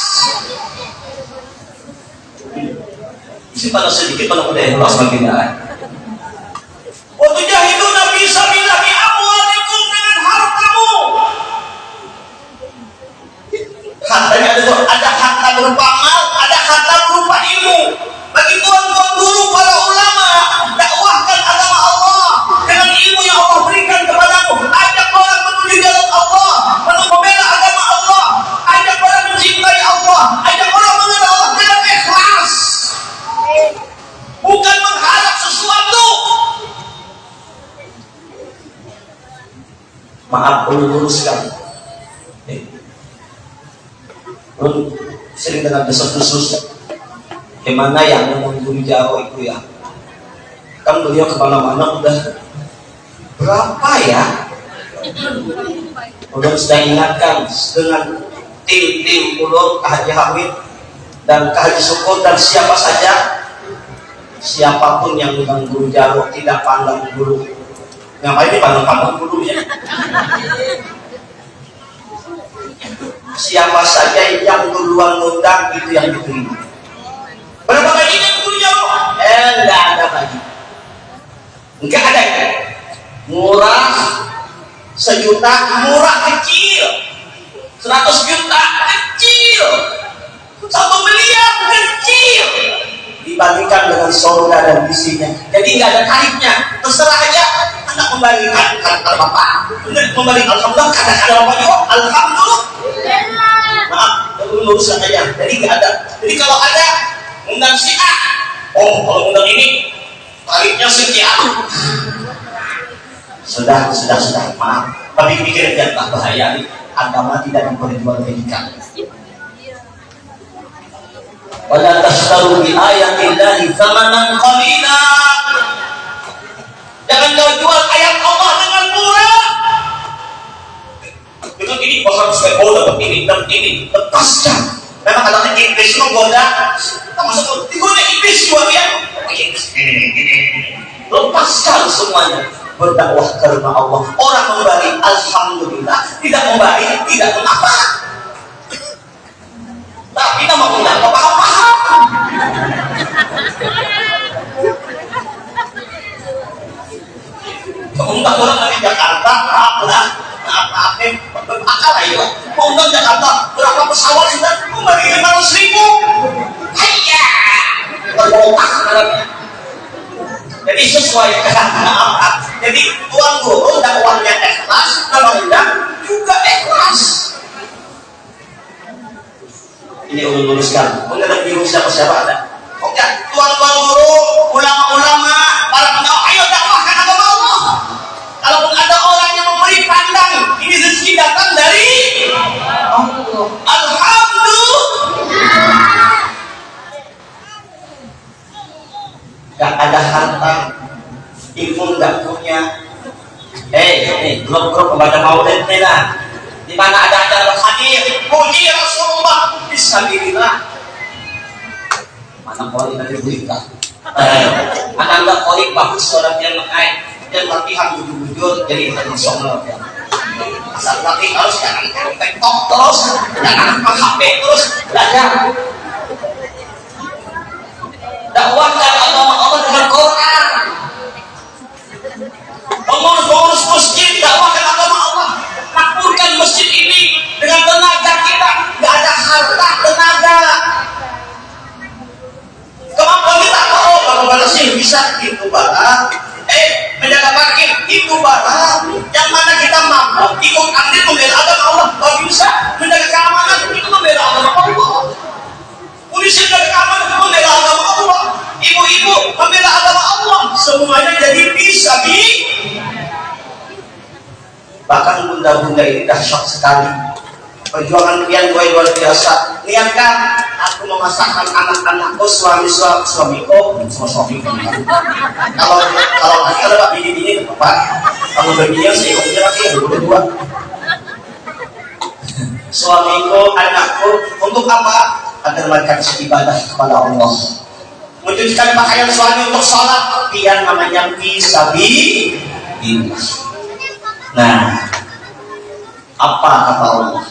Si pada sedikit pada udah Allah semakin lain. Waktu jahidu Nabi Sabilahi amwalikum dengan hartamu. Hartanya ada harta berupa mal, ada harta berupa ilmu. Bagi tuan-tuan guru, para ulama, dakwahkan agama Allah dengan ilmu yang Allah berikan kepadamu. Ajak orang menuju jalan Allah, membela agama Allah, ajak orang mencintai Allah, ajak orang mengenal Allah dengan ikhlas, bukan mengharap sesuatu. Maaf, luruskan. Sering dengan desas-desus. Gimana yang mengguru Jawa itu ya? Kan beliau kemana-mana udah berapa ya? Udah sudah ingatkan dengan tim ulur Kak Haji Hamid dan Kak Haji Syukur dan siapa saja, siapapun yang mengguru Jawa tidak pandang bulu. Ngapain dipandang-pandang bulu ya? Siapa saja yang duluan ngundang itu yang diterima. Berapa gaji yang guru Jawa? Enggak ada gaji. Enggak ada ya. Murah 1 juta, murah kecil. 100 juta kecil. 1 miliar kecil. Dibandingkan dengan surga dan isinya. Jadi enggak ada tarifnya. Terserah aja anak membalikan kata bapak. Membalik alhamdulillah kata bapak juga. Alhamdulillah. Maaf, luruskan aja. Jadi enggak ada. Jadi kalau ada undang si A, oh kalau undang ini tarifnya sekian. Sudah, maaf. Tapi pikir jangan bahaya nih. Agama tidak diperjualbelikan. Wala tashtaru bi ayatillahi thamanan qalila. Jangan kau jual ayat Allah dengan murah. Dengan ini kau harus dapat ini dan ini lepaskan. Memang katanya iblis menggoda, masuk digoda iblis juga ya. Lepaskan semuanya, berdakwah karena Allah. Orang memberi alhamdulillah, tidak memberi tidak mengapa. Tapi nama punya paham. Undang orang dari Jakarta, apa akal ayo. Undang Jakarta berapa pesawat sudah kembali 500.000. Hayya, berotak arabnya. Jadi sesuai dengan apa? Jadi tuan guru dakwahnya ikhlas, kalau undang juga ikhlas. Ini luruskan. Mengenai bingung siapa ada. Oke, tuan guru, ulama-ulama, para pendakwah, ayo dakwahkan agama Allah. Kalaupun ada orang yang memberi pandang, ini rezeki datang dari Allah. Alhamdulillah. Gak ada harta, ilmu gak punya. Grup-grup pembaca maulid nih lah. Di mana ada acara hadir, puji Rasulullah, bismillah. Mana kori nanti berita. Anak kori bagus suara yang makai. Dan latihan jujur jadi internasional ya. Asal latih harus jangan TikTok terus, jangan HP terus, belajar. Dakwahkan agama Allah dengan Quran. Pengurus masjid dakwahkan agama Allah. Makmurkan masjid ini dengan tenaga kita, nggak ada harta tenaga. Kemampuan kita kalau balasin bisa itu barang. Menjaga parkir itu barang. Yang mana kita mampu ikut andil membela agama Allah. Kalau bisa menjaga keamanan itu membela agama Allah. Polisi menjaga keamanan membela agama Allah. Ibu-ibu membela agama Allah. Semuanya jadi bisa bahkan bunda-bunda ini dahsyat sekali. Perjuangan kalian luar biasa. Niatkan aku memasakkan anak-anakku, suamiku. Kalau nanti ada pak bini apa? Kalau baginya sih umumnya lagi berdua. Suamiku, anakku untuk apa? Agar mereka bisa ibadah kepada Allah. Mencucikan pakaian suami untuk sholat, biar namanya fisabilillah. Nah, apa kata Allah?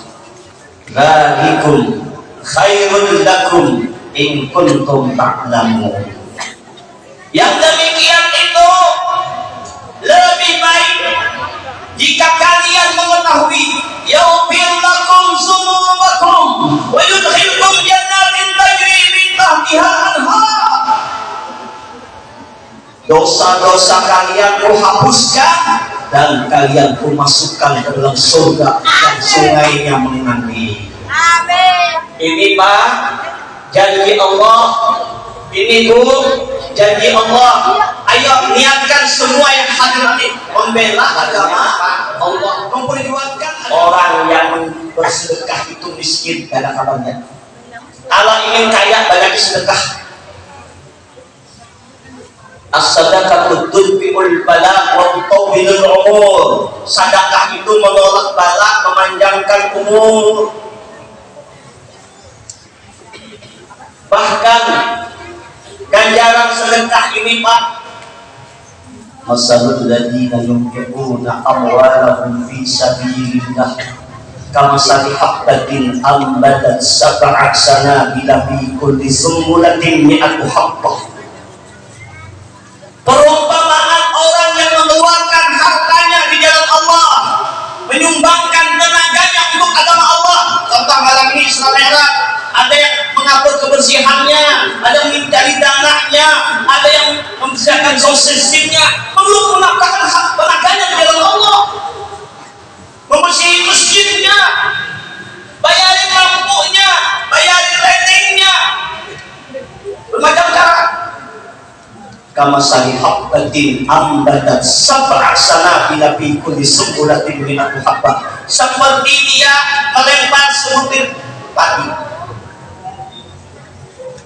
Dzalikum khairul lakum in kuntum ta'lamun. Yang demikian itu lebih baik jika kalian mengetahui yaghfir lakum dzunubakum wa yudkhilkum jannatin tajri min tahtiha al-anhar. Dosa-dosa kalian kuhapuskan dan kalian kumasukkan ke dalam surga yang sungainya mengalir. Amin. Ini Pak janji Allah, ini Bu janji Allah. Ayo niatkan semua yang hadir ini membela agama Allah, memperjuangkan orang yang bersedekah itu miskin, gak ada kabarnya. Kalau ingin kaya banyak sedekah. As-sadaqatu tudfi'ul bala wa tutawwilul umur. Sedekah itu menolak bala, memanjangkan umur. Bahkan ganjaran sedekah ini Pak, masalul ladzina yunfiquna amwalahum fi sabilillah kamasali habbatin ambatat sab'a sanabila fi kulli sumbulatin mi'atu habbah. Perumpamaan orang yang mengeluarkan hartanya di jalan Allah, menyumbangkan tenaganya untuk agama Allah. Contoh malam ini Islam Merah, ada yang mengupload kebersihannya, ada yang mencari dananya, ada yang mempersiapkan sosialisasinya, perlu menafkahkan hak tenaganya di jalan Allah, membersihi masjidnya, bayarin lampunya, bayarin lightingnya, bermacam cara. Kama sali habbatin ambatat sab'a sanabila fi kulli sumbulatin mi'atu habbah. Seperti dia melempar sebutir padi.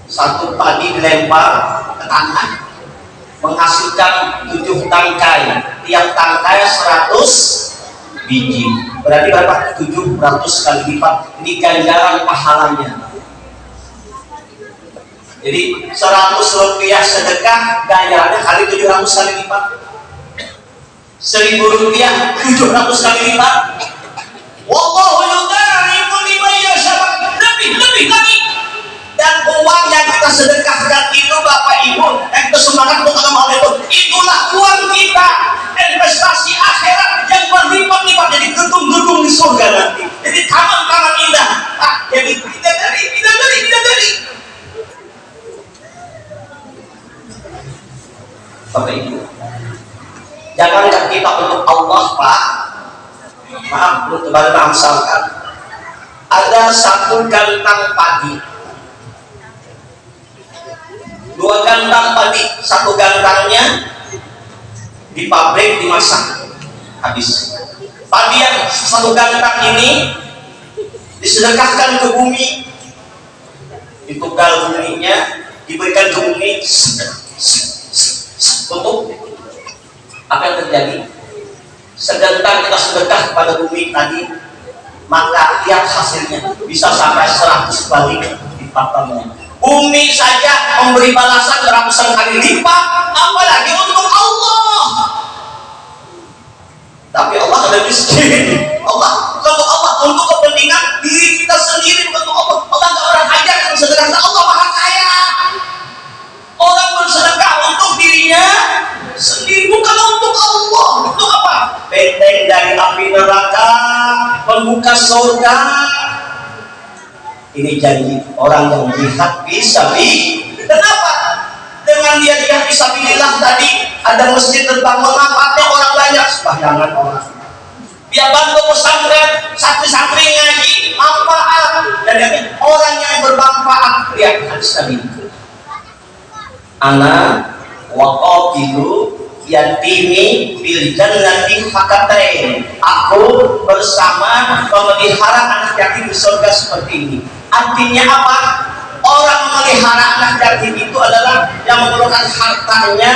Satu padi dilempar ke tanah menghasilkan 7 tangkai, tiap tangkai 100 biji. Berarti berapa? 700 kali lipat. Ini ganjaran pahalanya. Jadi 100 rupiah sedekah ganjarannya kali 700 kali lipat. 1000 rupiah 700 kali lipat. Wallahu yudaribu liman yasha, lebih lagi. Dan uang yang kita sedekahkan itu Bapak Ibu, kita semangat untuk agama Allah, itulah uang kita, investasi akhirat yang berlipat-lipat jadi gedung-gedung di surga nanti. Jadi taman-taman indah. Jadi bidadari. Bapak Ibu, jangankan kita untuk Allah Pak, maaf untuk bangsa misalkan ada satu gantang padi, 2 gantang padi, 1 gantangnya di pabrik dimasak habis. Padi yang 1 gantang ini disedekahkan ke bumi, ditugal buminya, diberikan ke bumi. Untuk apa yang terjadi? Sedangkan kita sedekah kepada bumi tadi, maka lihat hasilnya bisa sampai 100 kali lipatnya. Bumi saja memberi balasan ratusan kali lipat, apalagi untuk Allah. Tapi Allah ada miskin. Kalau Allah untuk kepentingan diri kita sendiri, bukan untuk Allah. Allah nggak pernah ajar bersedekah. Allah maha kaya. Orang bersedekah untuk dirinya sendiri, bukan untuk Allah. Untuk apa? Benteng dari api neraka, pembuka surga. Ini janji orang yang jihad fisabilillah. Kenapa? Dengan dia jihad fisabilillah tadi, ada masjid terbangun, manfaatnya orang banyak, sembarangan orang. Dia bantu pesantren, santri-santri ngaji, manfaat. Dan orang yang bermanfaat, lihat hadis Nabi. Ana waqatilu yatimi bil jannati hakatain. Aku bersama memelihara anak yatim di surga seperti ini. Artinya apa? Orang memelihara anak yatim itu adalah yang mengeluarkan hartanya,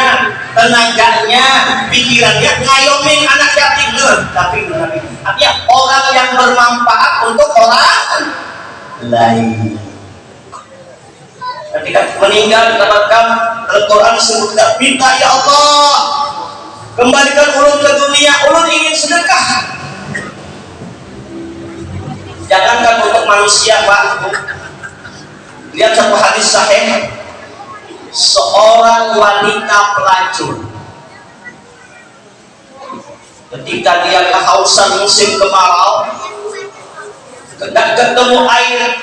tenaganya, pikirannya ngayomin anak yatim. Tapi artinya orang yang bermanfaat untuk orang lain. Ketika meninggal dikatakan dalam Quran disebutkan, minta ya Allah kembalikan ulun ke dunia, ulun ingin sedekah. Jangankan untuk manusia Pak, lihat satu hadis sahih seorang wanita pelacur ketika dia kehausan musim kemarau, tidak ketemu air,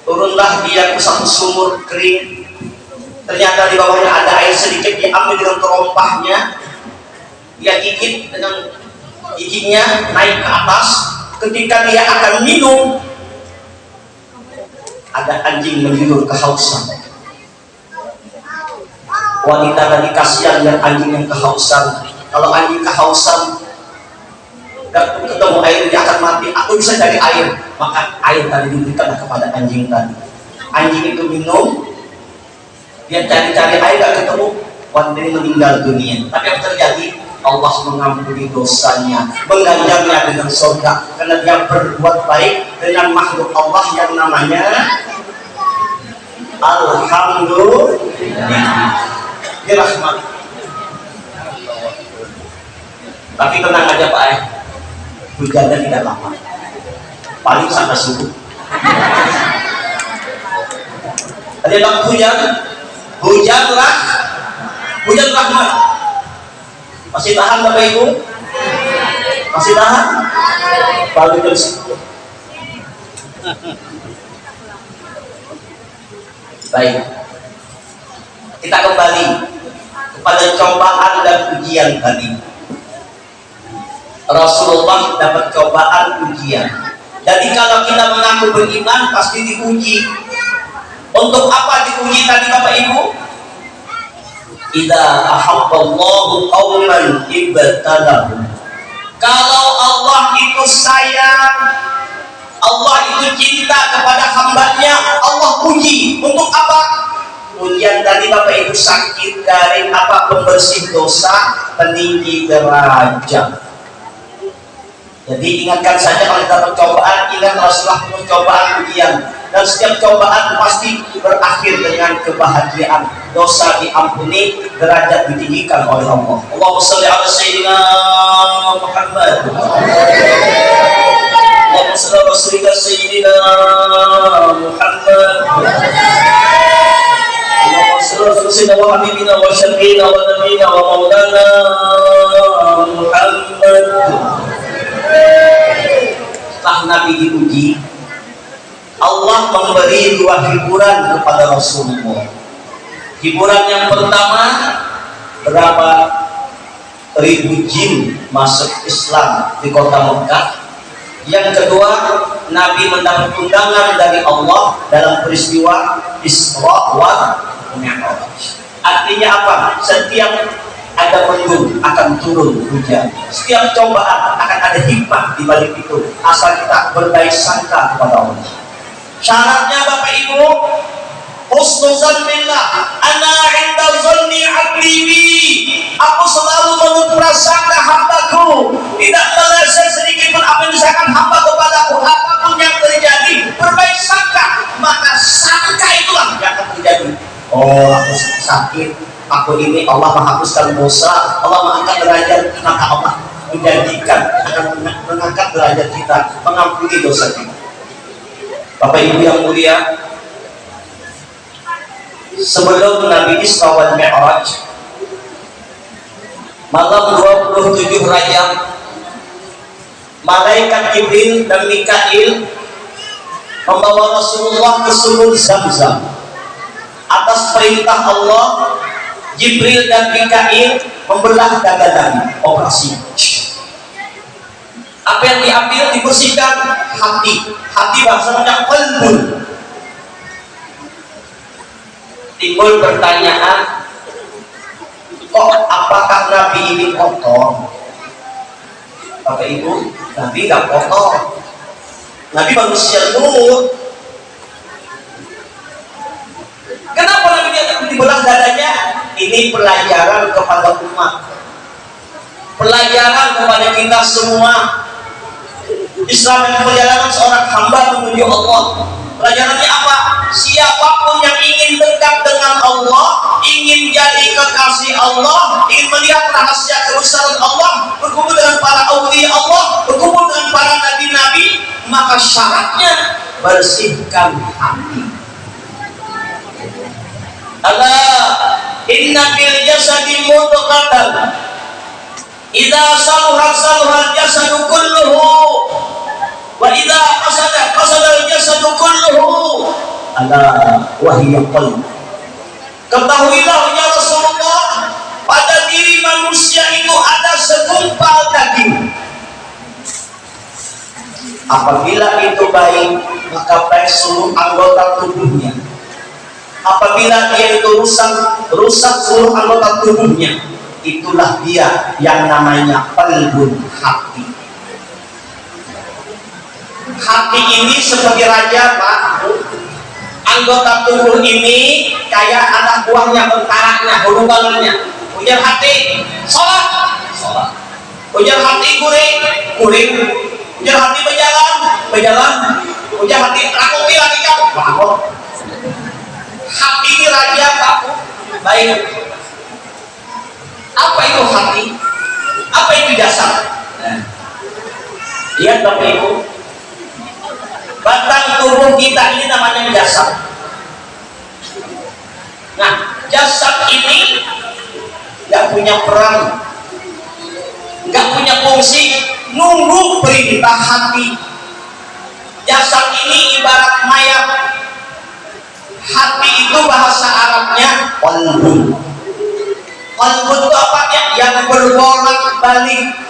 turunlah dia ke satu sumur kering. Ternyata di bawahnya ada air sedikit, diambil dengan terompahnya, dia gigit dengan giginya naik ke atas. Ketika dia akan minum, ada anjing menjulur kehausan. Wanita tadi kasihan lihat anjing yang kehausan. Kalau anjing kehausan dan ketemu air, dia akan mati. Aku bisa cari air, maka air tadi diberikan kepada anjing tadi. Anjing itu minum, dia cari-cari air gak ketemu, wanita ini meninggal dunia. Tapi yang terjadi, Allah mengampuni dosanya, mengganjarnya dengan surga karena dia berbuat baik dengan makhluk Allah yang namanya Alhamdulillah. Dirahmat. Tapi tenang aja Pak, hujannya tidak lama, paling sampai subuh. Ada yang hujan, hujan rahmat. Masih tahan Bapak Ibu? Masih tahan? Paling jam 10. Baik, kita kembali kepada cobaan dan ujian tadi. Rasulullah dapat cobaan ujian. Jadi kalau kita mengaku beriman pasti diuji. Untuk apa diuji tadi Bapak Ibu? Idza ahabballahu qauman ibtalahum. Kalau Allah itu sayang, Allah itu cinta kepada hambanya, Allah uji. Untuk apa? Ujian tadi Bapak Ibu sakit dari apa? Pembersih dosa, peninggi derajat. Jadi ingatkan saja kalau dapat cobaan, ingat Rasulullah penuh cobaan ujian, dan setiap cobaan pasti berakhir dengan kebahagiaan. Dosa diampuni, derajat ditinggikan oleh Allah. Allahumma shalli ala sayyidina Muhammad. Allahumma shalli ala sayyidina Muhammad. Sayyidina wa habibina wa syafiina wa nabiyina wa maulana Muhammad. Setelah Nabi diuji, Allah memberi dua hiburan kepada Rasulullah. Hiburan yang pertama, berapa ribu jin masuk Islam di kota Mekah. Yang kedua, Nabi mendapat undangan dari Allah dalam peristiwa Isra wa Mi'raj. Artinya apa? Setiap ada mendung akan turun hujan. Setiap cobaan akan ada hikmah di balik itu, asal kita berbaik sangka kepada Allah. Syaratnya Bapak Ibu, husnuzan billah, ana 'inda dhanni 'abdi bi. Aku selalu menurut prasangka hambaku, tidak meleset sedikit pun apa yang disangkakan hamba kepadaku. Apapun yang terjadi, berbaik sangka, maka sangka itulah yang akan terjadi. Oh, aku sakit, aku ini, Allah menghapuskan dosa, Allah mengangkat derajat, maka Allah menjanjikan akan mengangkat derajat kita, mengampuni dosa kita. Bapak Ibu yang mulia, sebelum Nabi Isra wal Mi'raj, malam 27 Rajab, malaikat Jibril dan Mikail membawa Rasulullah ke sumur Zam-Zam. Atas perintah Allah, Jibril dan Mikail membelah dada Nabi, operasi. Apa yang diambil? Dibersihkan hati. Hati bahasanya qalbun. Timbul pertanyaan, kok apakah Nabi ini kotor? Bapak Ibu, Nabi gak kotor. Nabi manusia nur. Kenapa Nabi dibelah dadanya? Ini pelajaran kepada umat, pelajaran kepada kita semua. Islam adalah perjalanan seorang hamba menuju Allah. Pelajarannya apa? Siapapun yang ingin dekat dengan Allah, ingin jadi kekasih Allah, ingin melihat rahasia kebesaran Allah, berkumpul dengan para aulia Allah, berkumpul dengan para nabi-nabi, maka syaratnya bersihkan hati. Ala inna fil jasadi mudghatan idza saluhat saluhal jasadu kulluhu wa idza fasada fasadal jasadu kulluhu. Ala wahya qalb. Ketahuilah ya Rasulullah, pada diri manusia itu ada segumpal daging. Apabila itu baik, maka baik seluruh anggota tubuhnya. Apabila dia itu rusak seluruh anggota tubuhnya. Itulah dia yang namanya qalbun, hati. Hati ini sebagai raja, Pak. Anggota tubuh ini kayak anak buahnya, bentaranya, hubungannya. Ujar hati, sholat, sholat. Ujar hati, kuring, kuring. Ujar hati, berjalan, berjalan. Ujar hati, rakumi lagi kamu, bangun. Hati ini raja, Pak. Baik. Apa itu hati? Apa itu jasad? Lihat Bapak Ibu, batang tubuh kita ini namanya jasad. Nah, jasad ini nggak punya peran, nggak punya fungsi, nunggu perintah hati. Jasad ini ibarat mayat. Hati itu bahasa Arabnya qalbun. Qalbun itu apa ya? Yang berbolak-balik.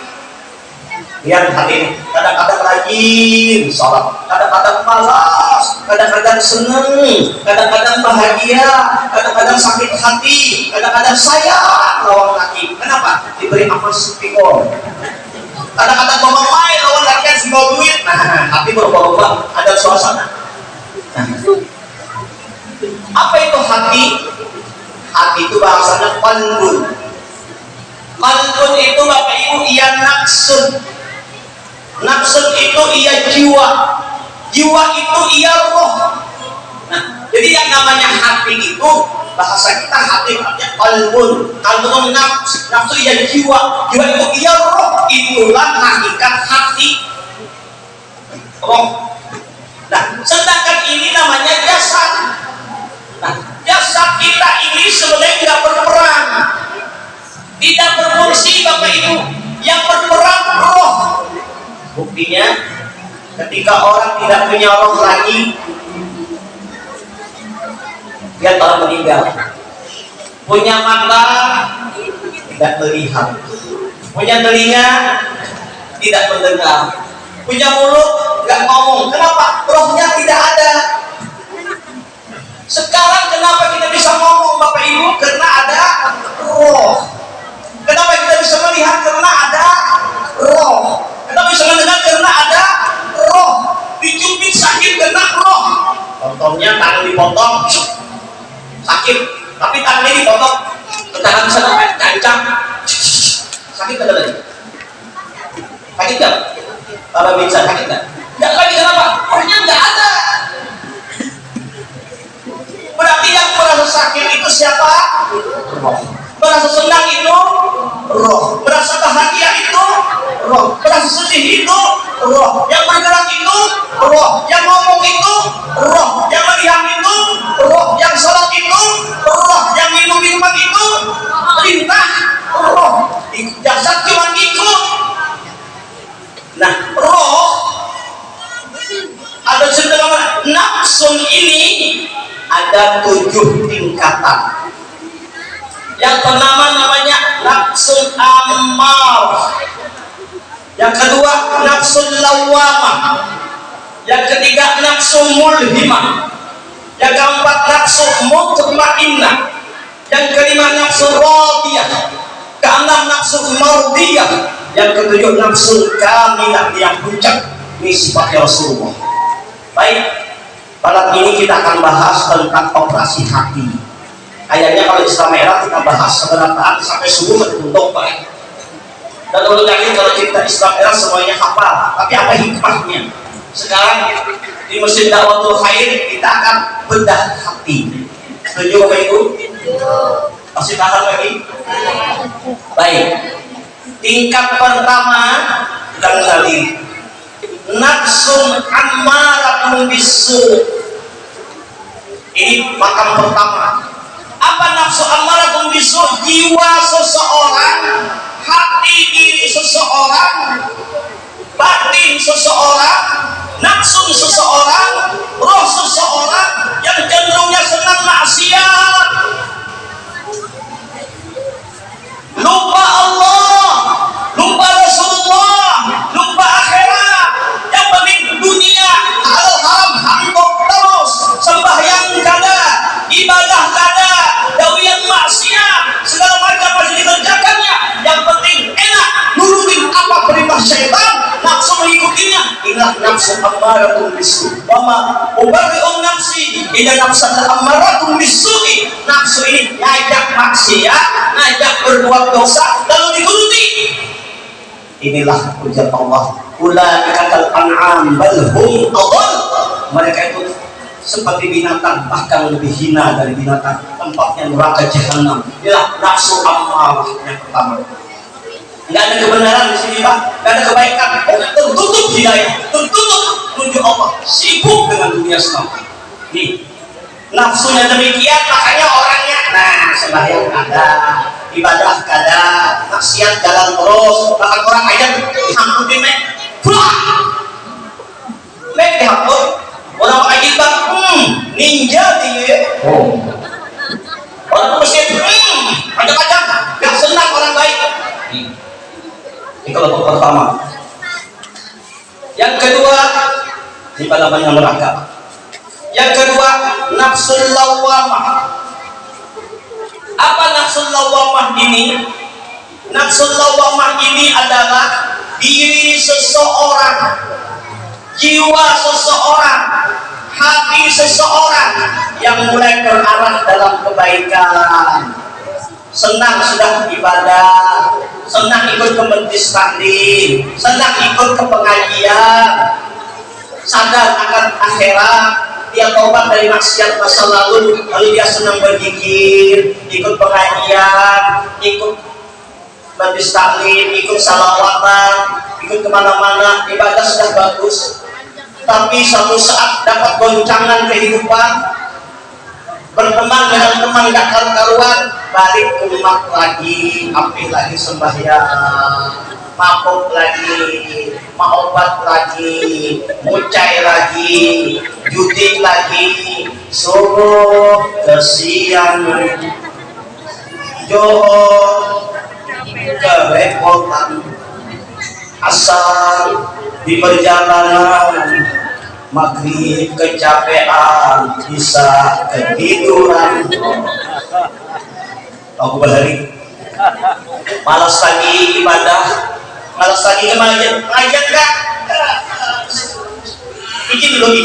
Lihat hati ini, kadang-kadang rajin sholat, kadang-kadang malas, kadang-kadang seneng, kadang-kadang bahagia, kadang-kadang sakit hati, kadang-kadang sayang lawan laki. Kenapa? Diberi amal sepikor. Kadang-kadang mau main lawan laki yang semua duit. Nah, hati berubah-ubah, ada suasana. Nah, apa itu hati? Hati itu bahasanya qalbun. Qalbun itu Bapak Ibu ia nafsun. Nafsun itu ia jiwa. Jiwa itu ia roh. Nah, jadi yang namanya hati itu bahasa kita hati artinya qalbun. Qalbun nafs, nafsu ia jiwa. Jiwa itu ia roh. Itulah hakikat hati. Roh. Nah, sedangkan ini namanya jasad. Nah, jasad kita ini sebenarnya tidak berperan, tidak berfungsi Bapak Ibu. Yang berperan roh. Buktinya ketika orang tidak punya roh lagi, dia telah meninggal. Punya mata tidak melihat, punya telinga tidak mendengar, punya mulut nggak ngomong. Kenapa? Rohnya tidak ada. Sekarang kenapa kita bisa ngomong Bapak Ibu? Karena ada roh. Kenapa kita bisa melihat? Karena ada roh. Kenapa bisa mendengar? Karena ada roh. Dicubit sakit karena roh. Contohnya tangan dipotong sakit, tapi tangannya dipotong tangan bisa sampai cancang sakit kan lagi? Sakit nggak? Kalau bisa sakit nggak? Nggak lagi. Kenapa? Rohnya nggak ada. Berarti yang merasa sakit itu siapa? Roh. Merasa senang itu roh. Merasa bahagia itu roh. Merasa sedih itu roh. Yang bergerak itu roh. Yang ngomong itu roh. Yang melihat itu roh. Yang sholat itu roh. Yang minum minuman itu perintah roh. Jasad cuma ikut. Nah, roh ada sedang nafsun ini ada 7 tingkatan. Yang pertama namanya nafsun ammar. Yang kedua nafsun lawamah. Yang ketiga nafsun mulhimah. Yang keempat nafsun mutmainnah. Yang kelima nafsun radiyah. Keenam nafsun mardiyah. Yang ketujuh nafsun kamilah yang puncak. Ini sifatnya Rasulullah. Baik, malam ini kita akan bahas tentang operasi hati. Kayaknya kalau Islam Merah kita bahas sebenarnya sampai subuh tertutup, Pak. Dan ulun yakin kalau kita Islam Merah semuanya hafal. Tapi apa hikmahnya? Sekarang di Masjid Da'watul Khair kita akan bedah hati. Setuju Bapak Ibu? Masih tahan lagi? Baik. Tingkat pertama dan kali nafsun ammaratun bisu. Ini makam pertama. nafsu ammaratun bisu, jiwa seseorang, hati diri seseorang, batin seseorang, nafsu seseorang, roh seseorang yang cenderungnya senang maksiat, lupa Allah, lupa Rasulullah, lupa akhirat, yang penting dunia, halal haram hantok terus, sembahyang kada, ibadah kada, dawian maksiat, segala macam masih dikerjakannya, yang penting enak, nurutin apa perintah syaitan, nafsu mengikutinya. Inilah nafsu ammaratun bisu. Wama ubarri'un nafsi inna nafsaka ammaratun bisu'i. Nafsu ini ngajak maksiat, ngajak berbuat dosa, lalu dituruti. Inilah ujar Allah, ulaika kal an'am bal hum adall. Mereka itu seperti binatang, bahkan lebih hina dari binatang, tempatnya neraka jahanam. Inilah nafsu ammarah yang pertama. Nggak ada kebenaran di sini, Pak. Nggak ada kebaikan. Tertutup hidayah, tertutup menuju Allah, sibuk dengan dunia semata. Nih, nafsunya demikian, makanya orangnya, nah, sembahyang kada, ibadah kada, maksiat jalan terus, bahkan orang aja dihamputin, mek, dihampun. Orang pakai jilbab, ninja dia. Orang muslim, macam-macam, nggak senang orang baik. Ini kelompok pertama. Yang kedua, ini namanya neraka. Yang kedua, nafsul lawamah. Apa nafsul lawamah ini? Nafsul lawamah ini adalah diri seseorang, jiwa seseorang, hati seseorang yang mulai terarah dalam kebaikan, senang sudah ibadah, senang ikut ke majelis taklim, senang ikut ke pengajian, sadar akan akhirat, dia tobat dari maksiat masa lalu, lalu dia senang berzikir, ikut pengajian, ikut majelis taklim, ikut salawatan, ikut kemana-mana, ibadah sudah bagus. Tapi suatu saat dapat goncangan kehidupan, berteman dengan teman gak karu-karuan, balik ke rumah lagi, ambil lagi sembahyang, mabuk lagi, maobat lagi, mucai lagi, judi lagi, suruh kesiangan, johor, kerepotan, asal di perjalanan, maghrib kecapean, bisa ketiduran, aku berhari, malas lagi ibadah, malas lagi kemarin, ngajak gak? Izin dulu,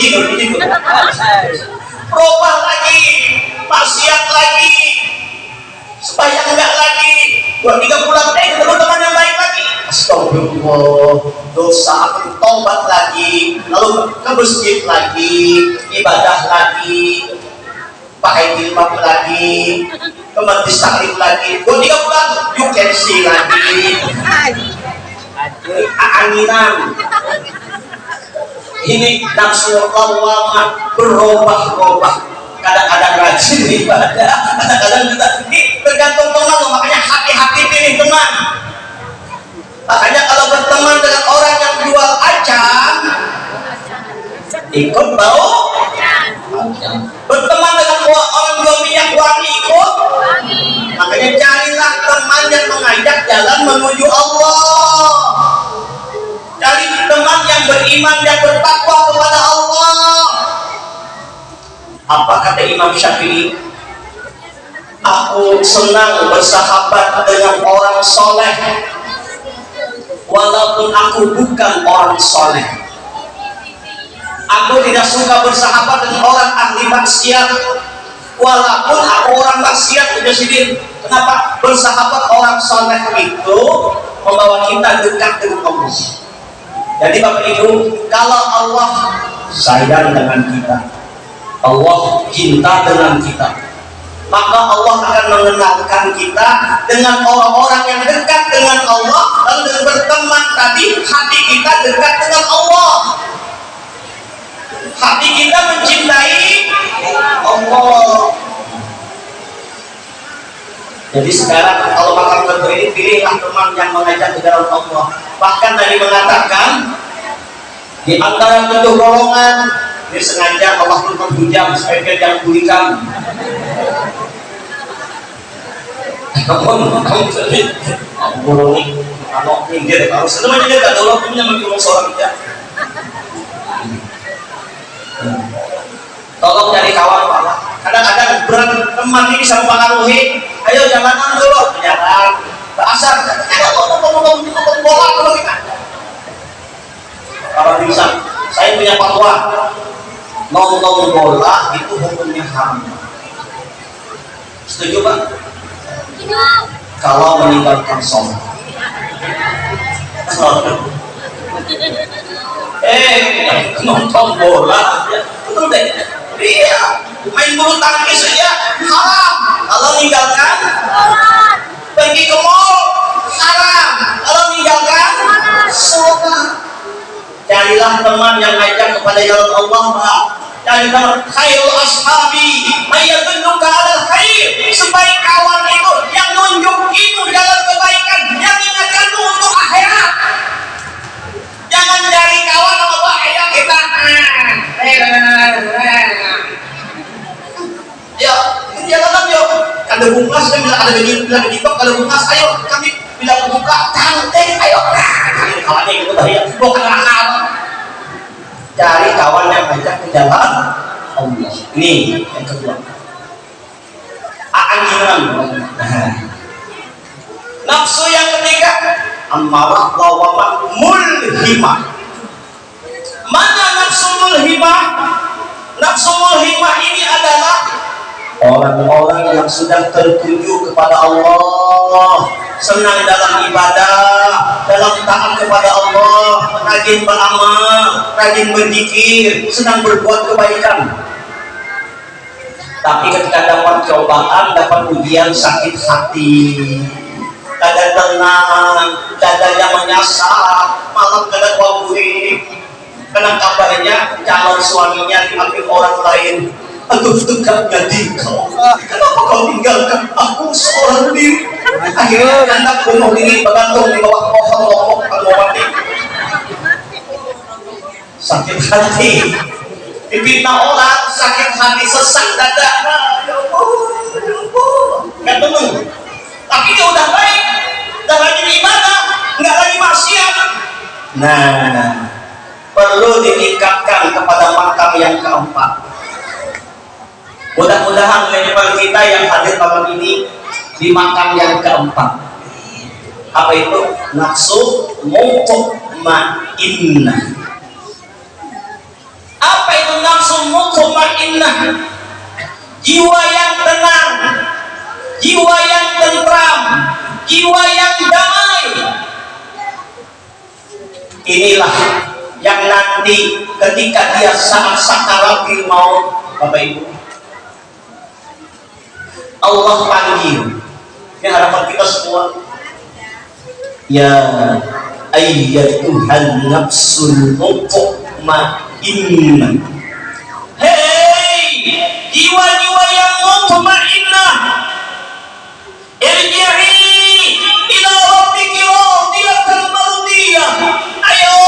berubah lagi, maksiat lagi, supaya enggak lagi, 2-3 bulan ketemu teman yang baik lagi, astagfirullah, dosa, aku tobat lagi, lalu ke masjid lagi, ibadah lagi, pakai jilbab lagi, ke majelis taklim lagi, 2-3 bulan you can see lagi, anginan. Ini nafsu lawamah berubah-ubah, kadang-kadang rajin ibadah, kadang-kadang juga. Ini tergantung teman, makanya hati-hati pilih teman. Makanya kalau berteman dengan orang yang jual acan, ikut bau. Berteman dengan orang jual minyak wangi, ikut. Makanya carilah teman yang mengajak jalan menuju Allah. Cari teman yang beriman dan bertakwa kepada Allah. Apa kata Imam Syafi'i? Aku senang bersahabat dengan orang soleh, walaupun aku bukan orang soleh. Aku tidak suka bersahabat dengan orang ahli maksiat, walaupun aku orang maksiat juga sidin. Kenapa? Bersahabat orang soleh itu membawa kita dekat dengan Allah. Jadi Bapak Ibu, kalau Allah sayang dengan kita, Allah cinta dengan kita, maka Allah akan mengenalkan kita dengan orang-orang yang dekat dengan Allah. Lalu dengan berteman tadi, hati kita dekat dengan Allah, hati kita mencintai Allah. Jadi sekarang kalau makan tentu ini, pilihlah teman yang mengajak ke dalam Allah. Bahkan tadi mengatakan di antara 7 golongan ini sengaja Allah turunkan hujan supaya dia jangan bully kamu. Kamu bolong anak minggir, harus semuanya dia tak tahu punya bagi seorang dia. Tolong cari kawan Pak. Kadang-kadang berat teman ini bisa mempengaruhi. Ayo jalanan dulu, jalan. Asar, ngomong bola kalau kita. Kalau bisa, saya punya fatwa. Nonton bola itu hukumnya haram. Setuju Pak? Kalau meninggalkan sholat. Nonton bola, betul deh. Iya, main bulu tangkis saja haram. Kalau meninggalkan pergi ke mall haram. Kalau meninggalkan sholat. Carilah teman yang ngajak kepada jalan Allah, Pak. Cari teman khairul ashabi mayyadunnuka alal khair. Sebaik kawan itu yang nunjuk itu jalan kebaikan, yang ingatkanmu untuk akhirat. Jangan cari kawan apa ayo kita. Ya, jalanan yuk. Kalau bungas kan bilang ada di TikTok, kalau bungas ayo kami bilang buka cantik ayo. Kawan itu bahaya, bukan akal. Cari kawan yang ajak ke jalan Allah. Ini yang kedua. Aanginan. Nafsu yang ketiga, amarah wa mulhimah. Mana nafsu mulhimah? Nafsu mulhimah ini adalah orang-orang yang sudah tertuju kepada Allah, senang dalam ibadah, dalam taat kepada Allah, rajin beramal, rajin berzikir, senang berbuat kebaikan. Tapi ketika dapat cobaan, dapat ujian, sakit hati, dada tenang, dadanya menyasar, malam kada waburi, kena kabarnya calon suaminya diambil orang lain. Aduh, tegaknya di kau. Kenapa kau tinggalkan aku seorang diri? Akhirnya anak bunuh diri bergantung di bawah pohon lombok kalau mati. Sakit hati, dipitnah orang, sakit hati, sesak dada. Ya Allah, nggak tenang. Tapi dia udah baik, udah lagi ibadah, nggak lagi maksiat. Nah, perlu ditingkatkan kepada makam yang keempat. Mudah-mudahan level kita yang hadir malam ini di makam yang keempat. Apa itu? Nafsu mutmainnah. Apa itu nafsu mutmainnah? Jiwa yang tenang, jiwa yang tentram, jiwa yang damai. Inilah yang nanti ketika dia saat sakaratul maut, Bapak Ibu, Allah panggil. Ini harapan kita semua. Ya ayyatuhan nafsul mutmainnah. Hei jiwa-jiwa yang mutmainnah, irji'i ila rabbiki radiyatan mardiyah. Ayo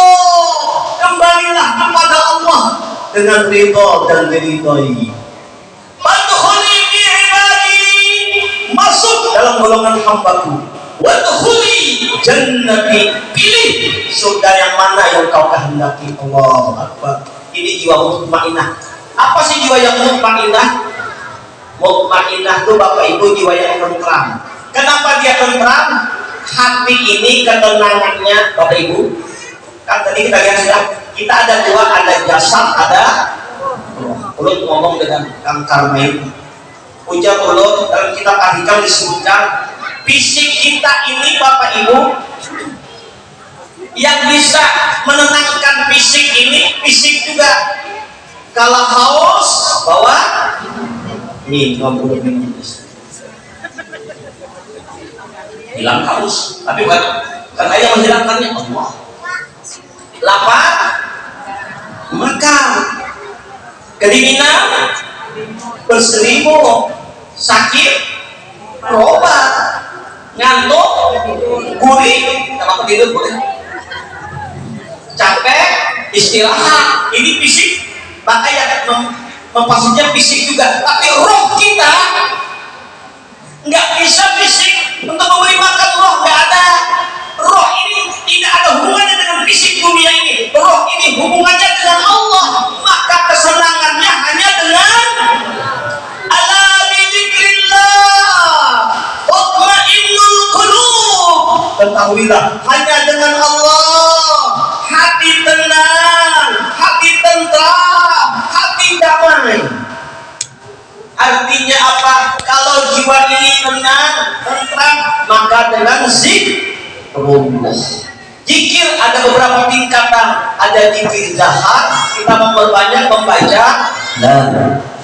kembalilah kepada Allah dengan ridha dan diridhai. Masuk dalam golongan hambaku. Wadkhuli jannati, pilih surga yang mana yang kau kehendaki. Allahu Akbar. Ini jiwa mutmainnah. Apa sih jiwa yang mutmainnah? Mutmainnah itu Bapak Ibu jiwa yang tentram. Kenapa dia tentram? Hati ini ketenangannya Bapak Ibu. Kan tadi kita lihat sudah, kita ada dua, ada jasad, ada mulut. Ngomong dengan Kang Karmain. Ujar mulut dalam kitab Al-Hikam disebutkan fisik kita ini Bapak Ibu yang bisa menenangkan fisik ini, fisik juga kalau haus bawa minum hilang haus, tapi bukan karena yang menghilangkannya Allah. Lapar makan, kedinginan berselimut, sakit berobat. Ngantuk, gurih, kenapa tidur boleh? Capek, istirahat. Ini fisik, maka yang maksudnya fisik juga. Tapi roh kita nggak bisa fisik untuk memberi makan roh, nggak ada. Roh ini tidak ada hubungannya dengan fisik dunia ini. Roh ini hubungannya dengan Allah. Maka kesenangannya hanya dengan ala bidzikrillah tatma'innul qulub. Ketahuilah, hanya dengan Allah hati tenang, hati tentram, hati damai. Artinya apa? Kalau jiwa ini tenang, tentram, maka dengan zikrullah. Zikir ada beberapa tingkatan. Ada zikir jahar, kita memperbanyak membaca la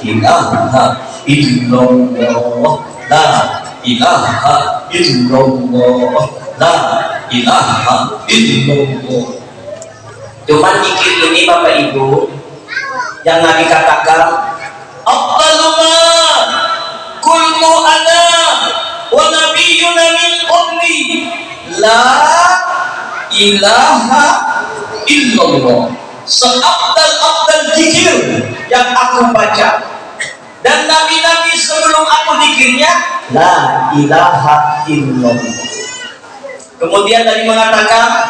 ilaha illallah, la ilaha illallah, la ilaha illallah. Cuman zikir ini Bapak Ibu yang Nabi katakan afdaluma kullu ana wa nabiyyuna min qabli la ilaha illallah. Seabdal zikir yang aku baca dan nabi-nabi sebelum aku zikirnya la ilaha illallah. Kemudian tadi mengatakan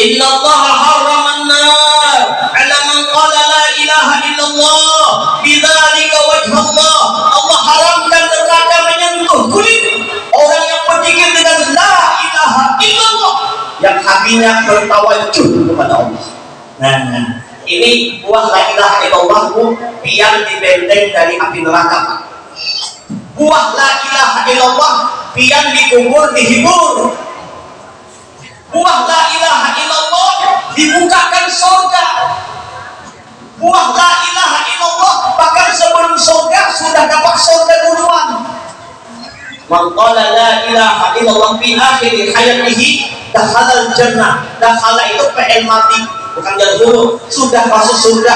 innallaha harraman nar ala man qala la ilaha illallah bidzalika wajhallah. Allah haramkan neraka menyentuh kulit orang yang berzikir dengan la ilaha illallah, yang hatinya bertawajuh kepada Allah. Nah, ini buah la ilaha illallah biar dibenteng dari api neraka. Buah la ilaha illallah biar dikubur dihibur. Buah la ilaha illallah dibukakan surga. Buah la ilaha illallah bahkan sebelum surga sudah dapat surga duluan. Man qala la ilaha illallah fi akhir hayatihi dakhala jannah. Dakhala itu PL mati, bukan dulu, sudah masuk surga.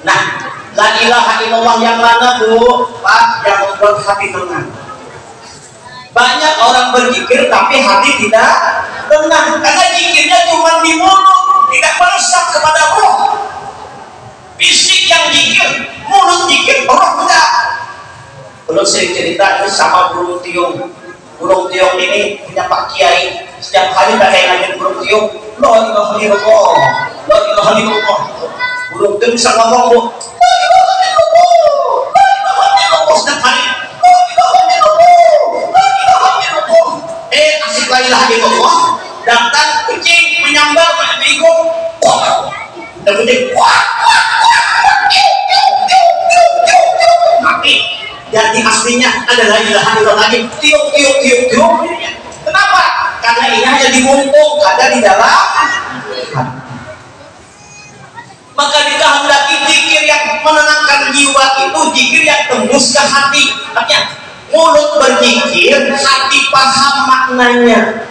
Nah, la ilaha illallah yang mana Bu? Pak, yang membuat hati tenang. Banyak orang berzikir tapi hati tidak tenang karena zikirnya cuma di mulut, tidak meresap kepada roh. Fisik yang zikir, mulut zikir, roh enggak. Belum saya cerita ini sama burung tiung. Burung tiung ini punya Pak Kiai, setiap hari pakai ngajin burung tiung, la ilaha illallah, la ilaha illallah. Burung tiung bisa ngomong Bu, la ilaha illallah, la ilaha illallah setiap hari. Asik la ilaha illallah, datang kucing menyambar bego, dan kucing mati. Jadi aslinya adalah la ilaha illallah lagi, tiup. Kenapa? Karena ini hanya dimumpung, ada di dalam. Maka dikehendaki zikir yang menenangkan jiwa itu zikir yang tembus ke hati. Artinya mulut berzikir, hati paham maknanya.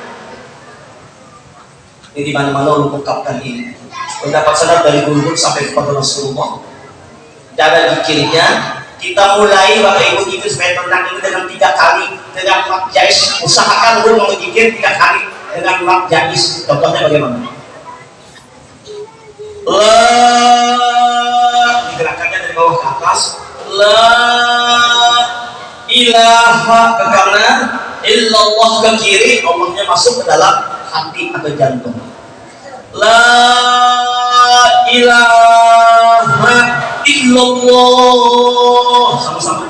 Ini di mana-mana ungkapkan ini. Mendapat sanad dari guru sampai kepada Rasulullah. Cara zikirnya kita mulai Bapak Ibu zikir supaya tenang ini dengan 3 kali dengan mak jais. Usahakan guru mau zikir 3 kali dengan mak jais. Contohnya bagaimana? La, digerakkannya dari bawah ke atas. La ilaha ke kanan, illallah ke kiri, Allahnya masuk ke dalam hati atau jantung. La ilaha illallah, sama-sama.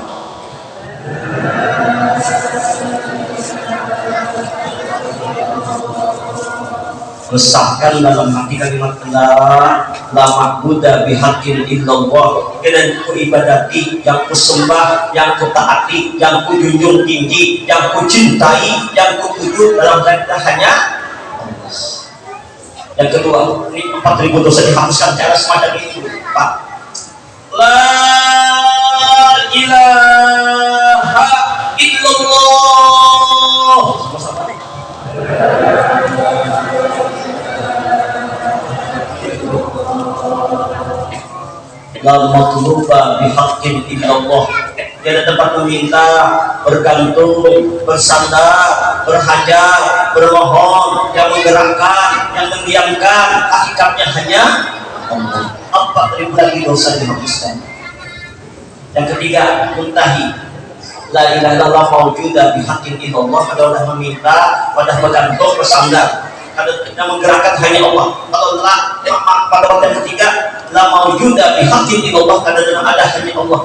Resahkan dalam hati kalimat la ma'budu bihaqqin illallah, dan ku ibadati, yang ku sembah, yang ku taati, yang ku junjung tinggi, yang ku cintai, yang ku tuju dalam kaidah hanya Allah. Yang kedua, ini 4.000 dosa dihapuskan cara semacam itu Pak. La ilaha illallah, sama-sama. La matluba bihaqqin illallah, Tiada tempat meminta, bergantung, bersandar, berhajat, bermohon. Yang menggerakkan, yang mendiamkan, hakikatnya hanya Allah. 4.000 lagi dosa dihapuskan. Yang ketiga, muntahi, la ilaha illallah mawjudah bihaqqin illallah. Kalau sudah meminta, sudah bergantung, bersandar, yang menggerakkan hanya Allah. Kalau pada waktu yang ketiga, la mawjudah bihaqqin illallah, karena yang ada hanya Allah.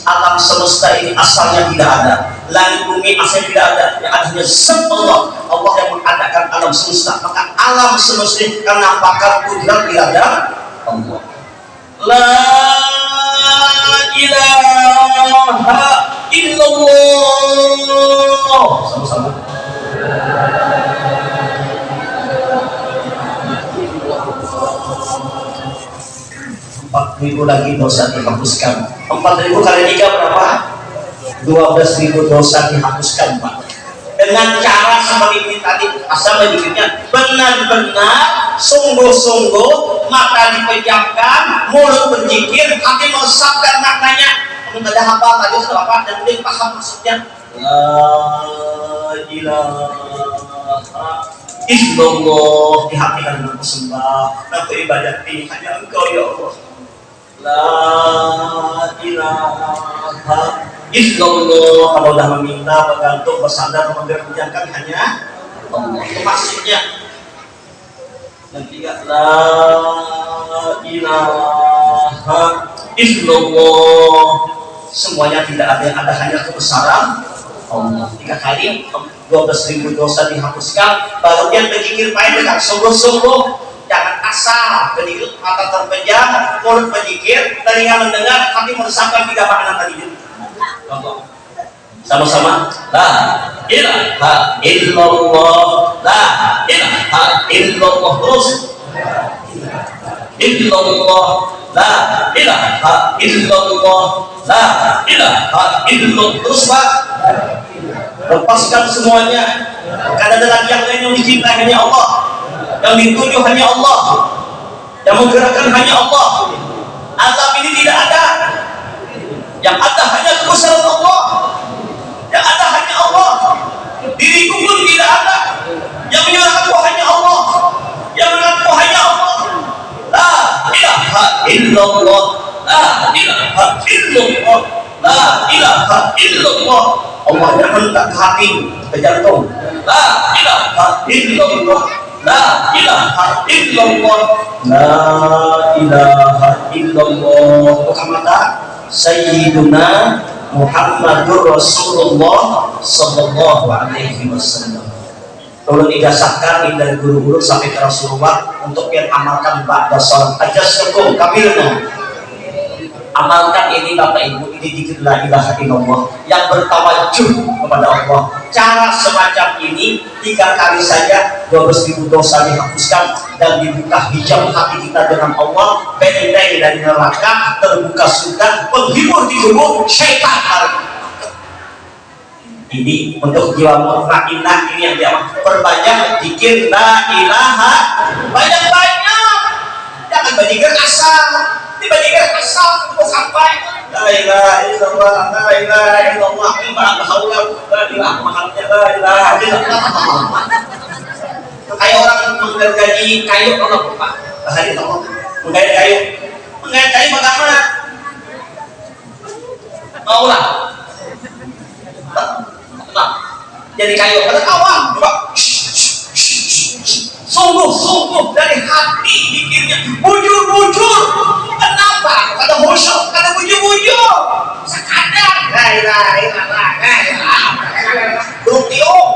Alam semesta ini asalnya tidak ada, langit bumi asalnya tidak ada, yang ada hanya zat Allah. Allah yang mengadakan alam semesta. Maka alam semesta karena pakar kudrat irada Allah. La ilaha illallah. Sama-sama. 4.000 lagi dosa dihapuskan. 4.000 kali 3 berapa? 12.000 dosa dihapuskan, Pak. Dengan cara seperti ini tadi, asal menjadinya benar-benar sungguh-sungguh, mata dipejamkan, mulut berzikir, hati meresapkan maknanya. Kamu ada hafal tadi sudah apa? Dan mungkin paham maksudnya. La ilaha illallah, di hati kalian bersembah, dan beribadah ini hanya Engkau ya Allah. La ilaha illallah, kalau dah meminta, bergantung, bersandar, mengerjakan hanya Allah. Itu maksudnya. Yang tiga, la ilaha illallah, semuanya tidak ada yang ada, hanya kebesaran Allah. 3 kali 12.000 dosa dihapuskan. Baru yang berzikir baik dengan sungguh-sungguh. Jangan asal berzikir, mata terpejam, mulut berzikir, telinga mendengar, hati meresapkan 3 makna tadi. Contoh. Sama-sama. La ilaha illallah, la ilaha illallah, terus. Illallah, la ilaha illallah, la ilaha illallah, terus Pak. Lepaskan semuanya, karena ada lagi yang lain yang dicintai hanya Allah, yang dituju hanya Allah, yang menggerakkan hanya Allah. Azab ini tidak ada, yang ada hanya kebesaran Allah, yang ada hanya Allah. Diriku pun tidak ada, yang menyerahkanku hanya Allah, yang mengaku hanya Allah. La ilaha illallah, la ilaha illallah, la ilaha illallah. Allah yang hentak ke hati, ke jantung. La ilaha illallah, la ilaha illallah, la ilaha illallah. Buka mata. Sayyiduna Muhammadur Rasulullah sallallahu alaihi wasallam. Tolong didasarkan dari guru-guru sampai ke Rasulullah untuk yang amalkan ba'da salat. Ajaskum kamilna. Amalkan ini Bapak Ibu, ini zikir la ilaha illallah yang bertawajuh kepada Allah. Cara semacam ini 3 kali saja 12.000 dosa dihapuskan dan dibuka hijab hati kita dengan Allah, benteng dari neraka, terbuka surga, penghibur di kubur syaitan. Ini untuk jiwa mutmainnah, ini yang dia perbanyak zikir la ilaha, banyak-banyak. Jangan berzikir asal. Dibandingkan asal untuk sampai la ilaha illallah, la ilaha illallah, la haula wala quwwata illa billah. Kayak orang menggaji kayu, kalau Pak bahari itu menggaji kayu bagaimana? Maulah jadi kayu pada awal coba sungguh-sungguh dari hati dikirnya, bujur-bujur. Kenapa? Kata musuh, kata bujur-bujur. Sekadar, la ilaha illallah, la ilaha illallah. Tiup.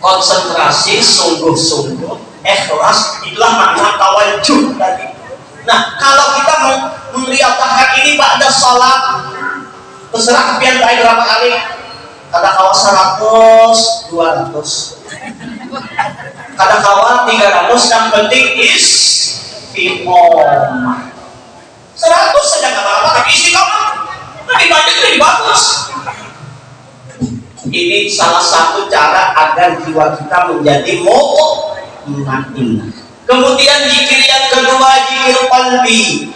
Konsentrasi, sungguh-sungguh, ikhlas, itulah makna tawajuh tadi. Nah, kalau kita melihatkan ini pada sholat, terserah pian baik berapa kali. Kadang kawan 100, 200, kadang kawan 300, yang penting istiqomah. 100 saja nggak apa-apa, tapi istiqomah lebih banyak, lebih bagus. Ini salah satu cara agar jiwa kita menjadi mutmainnah. Kemudian zikir yang kedua, zikir qalbi.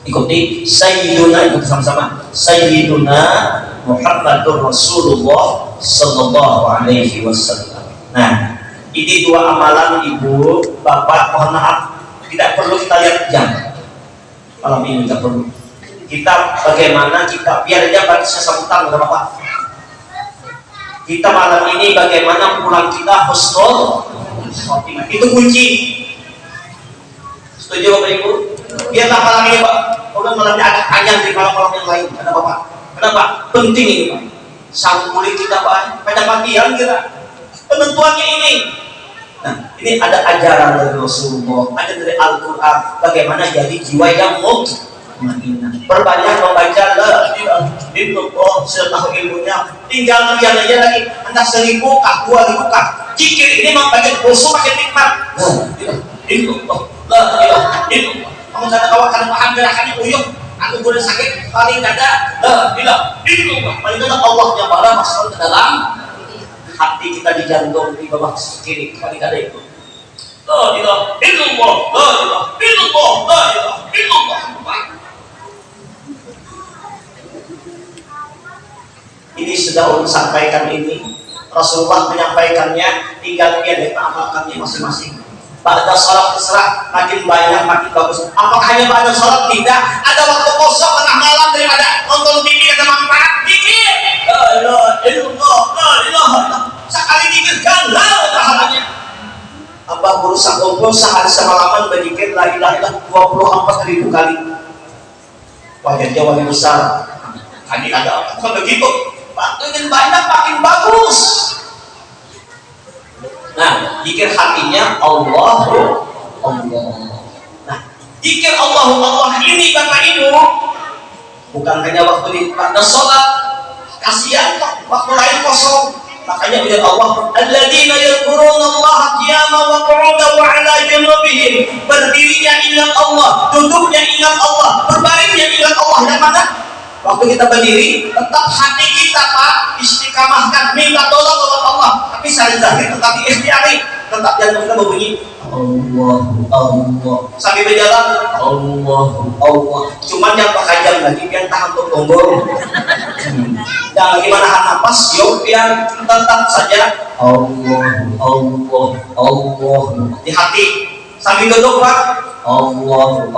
Ikuti Sayyiduna, ikut sama-sama. Sayyiduna Muhammadur Rasulullah Sallallahu Alaihi Wasallam. Nah, ini dua amalan ibu, bapak, mohon maaf, tidak perlu kita lihat jam. Malam ini tidak perlu. Kita bagaimana kita biar aja pada sesambutan bapak. Kita malam ini bagaimana pulang kita husnul khotimah. Itu kunci. Setuju Bapak Ibu? Biarlah malam ini Pak, udah malamnya agak panjang dari malam-malam yang lain. Kenapa Pak? Kenapa? Penting ini Pak. Sang kulit kita Pak, pada bagian kita. Penentuannya ini. Nah, ini ada ajaran dari Rasulullah, ada dari Al-Quran. Bagaimana jadi jiwa yang mutmainnah. Perbanyak membaca la ilaha illallah, setahu ilmunya. Tinggal lihat aja lagi, entah 1000 kah, 2000 kah. Zikir ini membaca khusyuk makin nikmat. La ilaha illallah. Kamu kata kawan kan paham gerakannya uyuh. Aku boleh sakit paling kada la ilaha illallah. Paling kada Allah yang maha masuk ke dalam hati kita, di jantung, di bawah kiri, paling kada itu. La ilaha illallah, la ilaha illallah, la ilaha illallah. Ini sudah ulun sampaikan ini. Rasulullah menyampaikannya, tinggal dia amalkannya masing-masing. Pada sholat terserah, makin banyak makin bagus. Apakah hanya pada sholat? Tidak. Ada waktu kosong tengah malam daripada nonton TV ada manfaat. Dikir. La ilaha illallah, la ilaha illallah. Sekali dikir galau pahalanya. Abah berusaha kumpul sehari semalaman berzikir la ilaha illallah 24.000 kali. Wajahnya wali besar. Tadi ada apa? Bukan begitu. Makin banyak makin bagus. Nah, zikir hatinya Allah. Nah, zikir Allah ini Bapak Ibu bukan hanya waktu di pada sholat. Kasihan kok waktu lain kosong. Makanya biar Allah alladzina yadhkuruna Allah qiyaman wa qu'udan wa 'ala junubihim. Berdirinya ingat Allah, duduknya ingat Allah, berbaringnya ingat Allah. Yang mana? Waktu kita berdiri, tetap hati kita Pak istiqamahkan, minta tolong kepada Allah. Tapi saya zahir tetapi ikhtiari, tetap jantung kita berbunyi Allah. Sambil berjalan Allah. Cuman yang pakajam lagi biar tahan untuk tombol. Jangan lagi menahan nafas, yuk biar tetap saja Allah. Di hati. Sambil duduk Pak. Allah.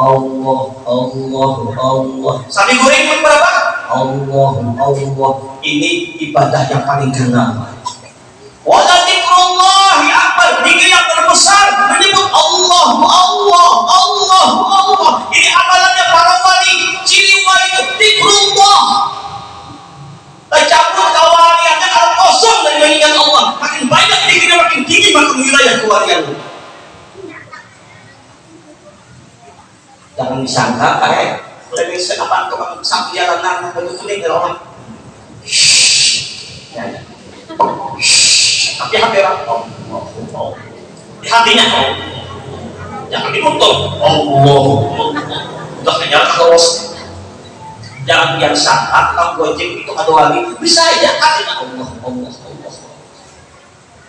Sambil guring pun berapa? Allah. Ini ibadah yang paling kena. Wala dzikrullahi akbar, zikir yang terbesar menyebut Allah. Ini amalannya para wali. Ciri wali itu zikrullah. Tercampur kewaliannya kalau kosong dari mengingat Allah. Makin banyak zikirnya makin tinggi makin wilayah kewalian. Jangan disangka lebih senapan tukang sapi jalanan baju kuning dari orang. Tapi hati orang di hatinya jangan ditutup udah kenyal terus. Jangan yang saat kamu gojek itu ada wali bisa aja hatinya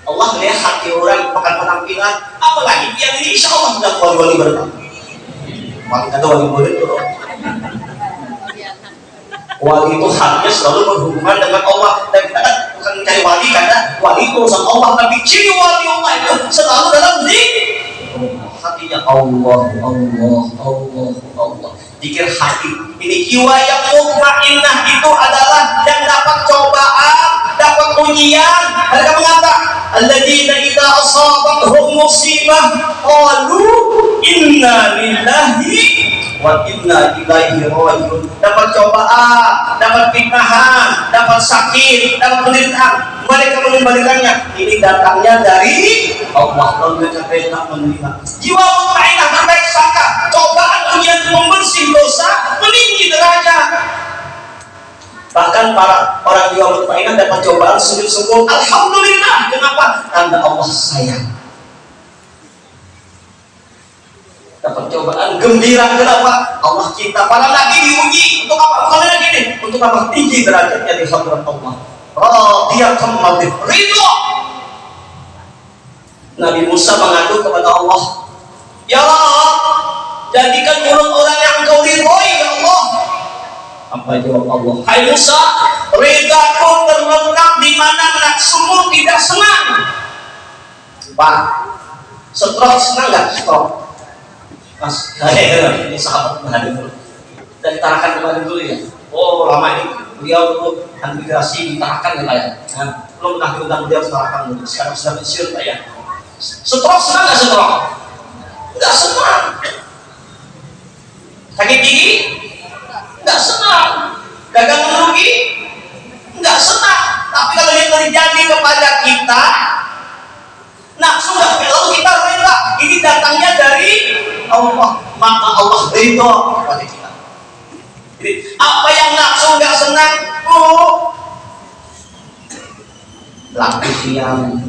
Allah melihat hati orang bukan penampilan, apalagi yang ini insya Allah sudah wali-wali bertambah. Wali ada wali boleh itu. Wali itu hatinya selalu berhubungan dengan Allah. Dan kita kan bukan mencari wali karena wali itu urusan Allah, tapi ciri wali Allah itu selalu dalam zikir. Hatinya Allah. Zikir hati. Ini jiwa yang mutmainnah itu adalah yang dapat cobaan, dapat ujian. Mereka mengatakan alladzina idza asabatuhum musibah qalu inna lillahi wa inna ilaihi raji'un. Dapat cobaan, dapat fitnahan, dapat sakit, dapat penderitaan, mereka mengembalikannya. Ini datangnya dari Allah. Lalu mereka menerima. Jiwa mutmainnah berbaik sangka, cobaan ujian membersih dosa, meninggi derajat. Bahkan para orang jiwa mutmainnah dapat cobaan sujud syukur, alhamdulillah. Kenapa? Karena Allah sayang. Dapat cobaan gembira, kenapa? Allah cinta. Para lagi diuji untuk apa? Bukan lagi ini, untuk apa? Tinggi derajatnya di hadirat Allah. Radiyallahu anhu, ridho. Nabi Musa mengadu kepada Allah, ya Allah, jadikan orang-orang yang Engkau ridhoi, ya Apa jawab Allah? Hai Musa, redaku terletak di mana nafsumu tidak senang. Pak, stroke senang nggak? Stroke. Mas, ini sahabat Nabi dulu. Dan ditarakan kemarin dulu ya. Oh lama ini beliau dulu migrasi ditarakan ya. Nah, belum pernah diundang beliau ditarakan dulu. Sekarang sudah pensiun Pak ya. Stroke senang nggak stroke? Nggak senang. Sakit gigi? Nggak senang. Gagal merugi? Nggak senang. Tapi kalau yang terjadi kepada kita, nafsu nggak, lalu kita rela. Ini datangnya dari Allah, maka Allah ridho kepada kita. Jadi apa yang nafsu nggak senang, lapis yang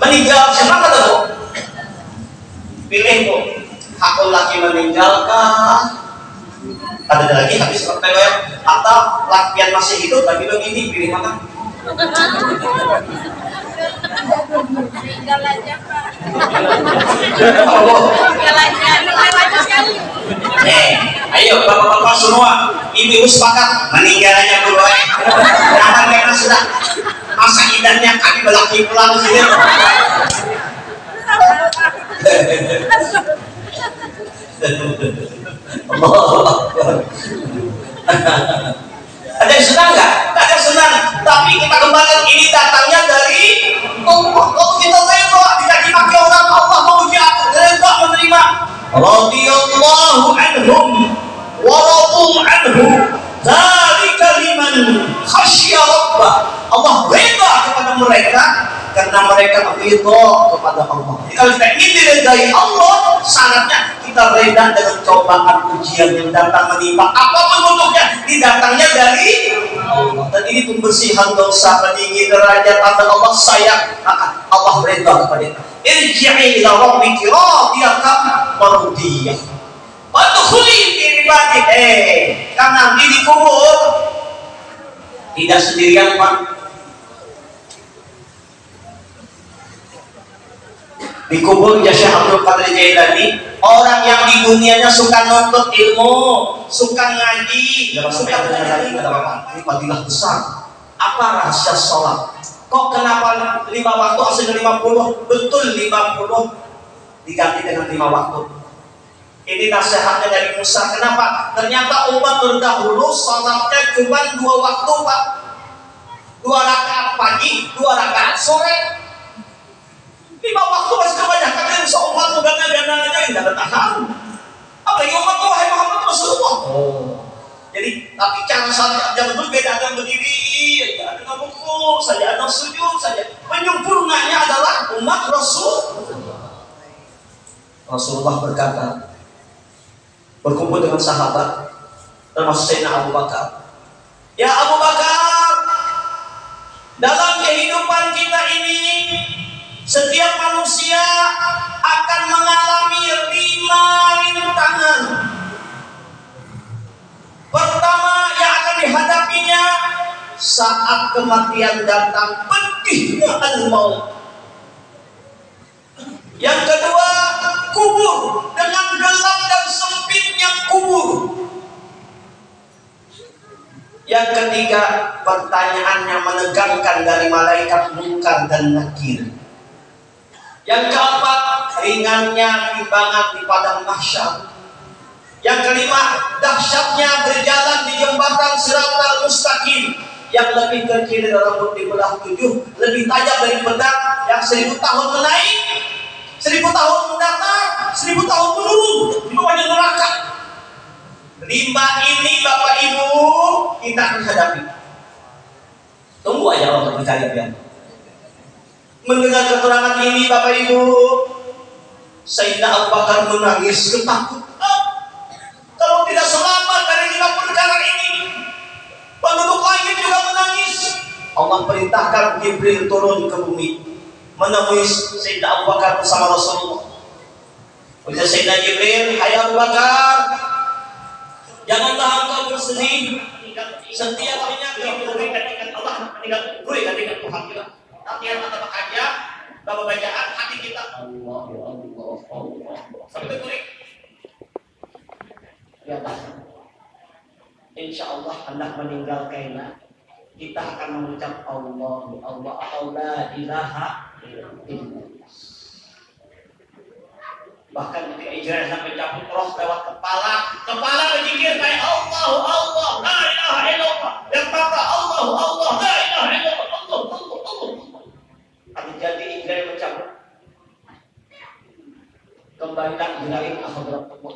meninggal senang atau bu? Pilih bu, aku laki meninggalkan. Ada lagi habis tertewel atau lakian masih hidup tapi begini, pilih mana? Meninggal aja Pak. Ayo bapak-bapak semua, ibu sepakat meninggal aja dulu. Jangan karena sudah masa indahnya kami belaki pulang sini. Ada yang senang nggak? Ada yang senang. Tapi kita kembali, ini datangnya dari Allah. Kalau kita rela dicaci maki orang, Allah memuji aku, rela menerima. Radhiyallahu anhum wa radu anhu. Dzalika liman khasya rabbah. Allah rela kepada mereka karena mereka ridha kepada Allah. Jadi kalau kita ingin diridai Allah, syaratnya kita rela dengan cobaan ujian yang datang menimpa. Apapun bentuknya, didatangnya dari Allah. Dan ini pembersihan dosa, meninggi derajat pada Allah, sayang akan Allah rela kepada kita. Irji'i ila rabbiki radiyatan mardiyah. Wadkhuli fi ibadi. Karena nanti dikubur tidak sendirian Pak. Dikubur ya Syekh Abdul Qadir Jailani, orang yang di dunianya suka nuntut ilmu, suka ngaji, suka belajar. Kata Bapak, ini fadilah besar. Apa rahasia sholat? Kok kenapa 5 waktu aslinya 50? Betul 50 diganti dengan 5 waktu. Ini nasihatnya dari Musa. Kenapa? Ternyata umat terdahulu sholatnya cuma 2 waktu Pak. 2 rakaat pagi, 2 rakaat sore. 5 waktu masih kebanyakan yang seumat gana-gananya yang tidak tahan. Apalagi umat wahai Muhammad Rasulullah. Jadi, tapi cara saja betul beda, ada berdiri, ada ruku, saja ada sujud saja. Penyempurnanya adalah umat Rasul. Rasulullah berkata, berkumpul dengan sahabat, termasuk Sayyidina Abu Bakar. Ya Abu Bakar, dalam kehidupan kita ini, setiap manusia akan mengalami 5 rintangan. Pertama yang akan dihadapinya saat kematian datang, pedihnya al-maut. Yang kedua, kubur dengan gelap dan sempitnya kubur. Yang ketiga, pertanyaannya menegangkan dari malaikat Munkar dan Nakir. Yang keempat, ringannya timbangan di padang mahsyar. Yang kelima, dahsyatnya berjalan di jembatan Siratal Mustaqim yang lebih kecil dari rambut di belah 7, lebih tajam dari pedang yang 1000 tahun menaik, 1000 tahun mendatang, 1000 tahun menurun di bawahnya neraka. 5 ini Bapak Ibu kita akan hadapi. Tunggu aja Allah mencari dia. Mendengar keterangan ini Bapak Ibu, Sayyidina Abu Bakar menangis ketakutan. Kalau tidak selamat dari 5 perkara ini, penduduk langit juga menangis. Allah perintahkan Jibril turun ke bumi menemui Sayyidina Abu Bakar bersama Rasulullah. Ujar Sayyidina Jibril, hai Abu Bakar, janganlah engkau bersedih. Setiap penyakit berikan Allah, berikan Tuhan kita. Latihan mata bekerja, bapak bacaan hati kita. Allah. Sampai itu Ya Pak, insya Allah hendak meninggal kena kita akan mengucap Allah atau la ilaha illallah. Bahkan ketika Israel sampai cabut roh lewat kepala berzikir kayak Allah la ilaha illallah, yang kata Allah la ilaha illallah, Allah. Tapi jadi Israel mencabut kembali lagi Israel akhirat tersebut.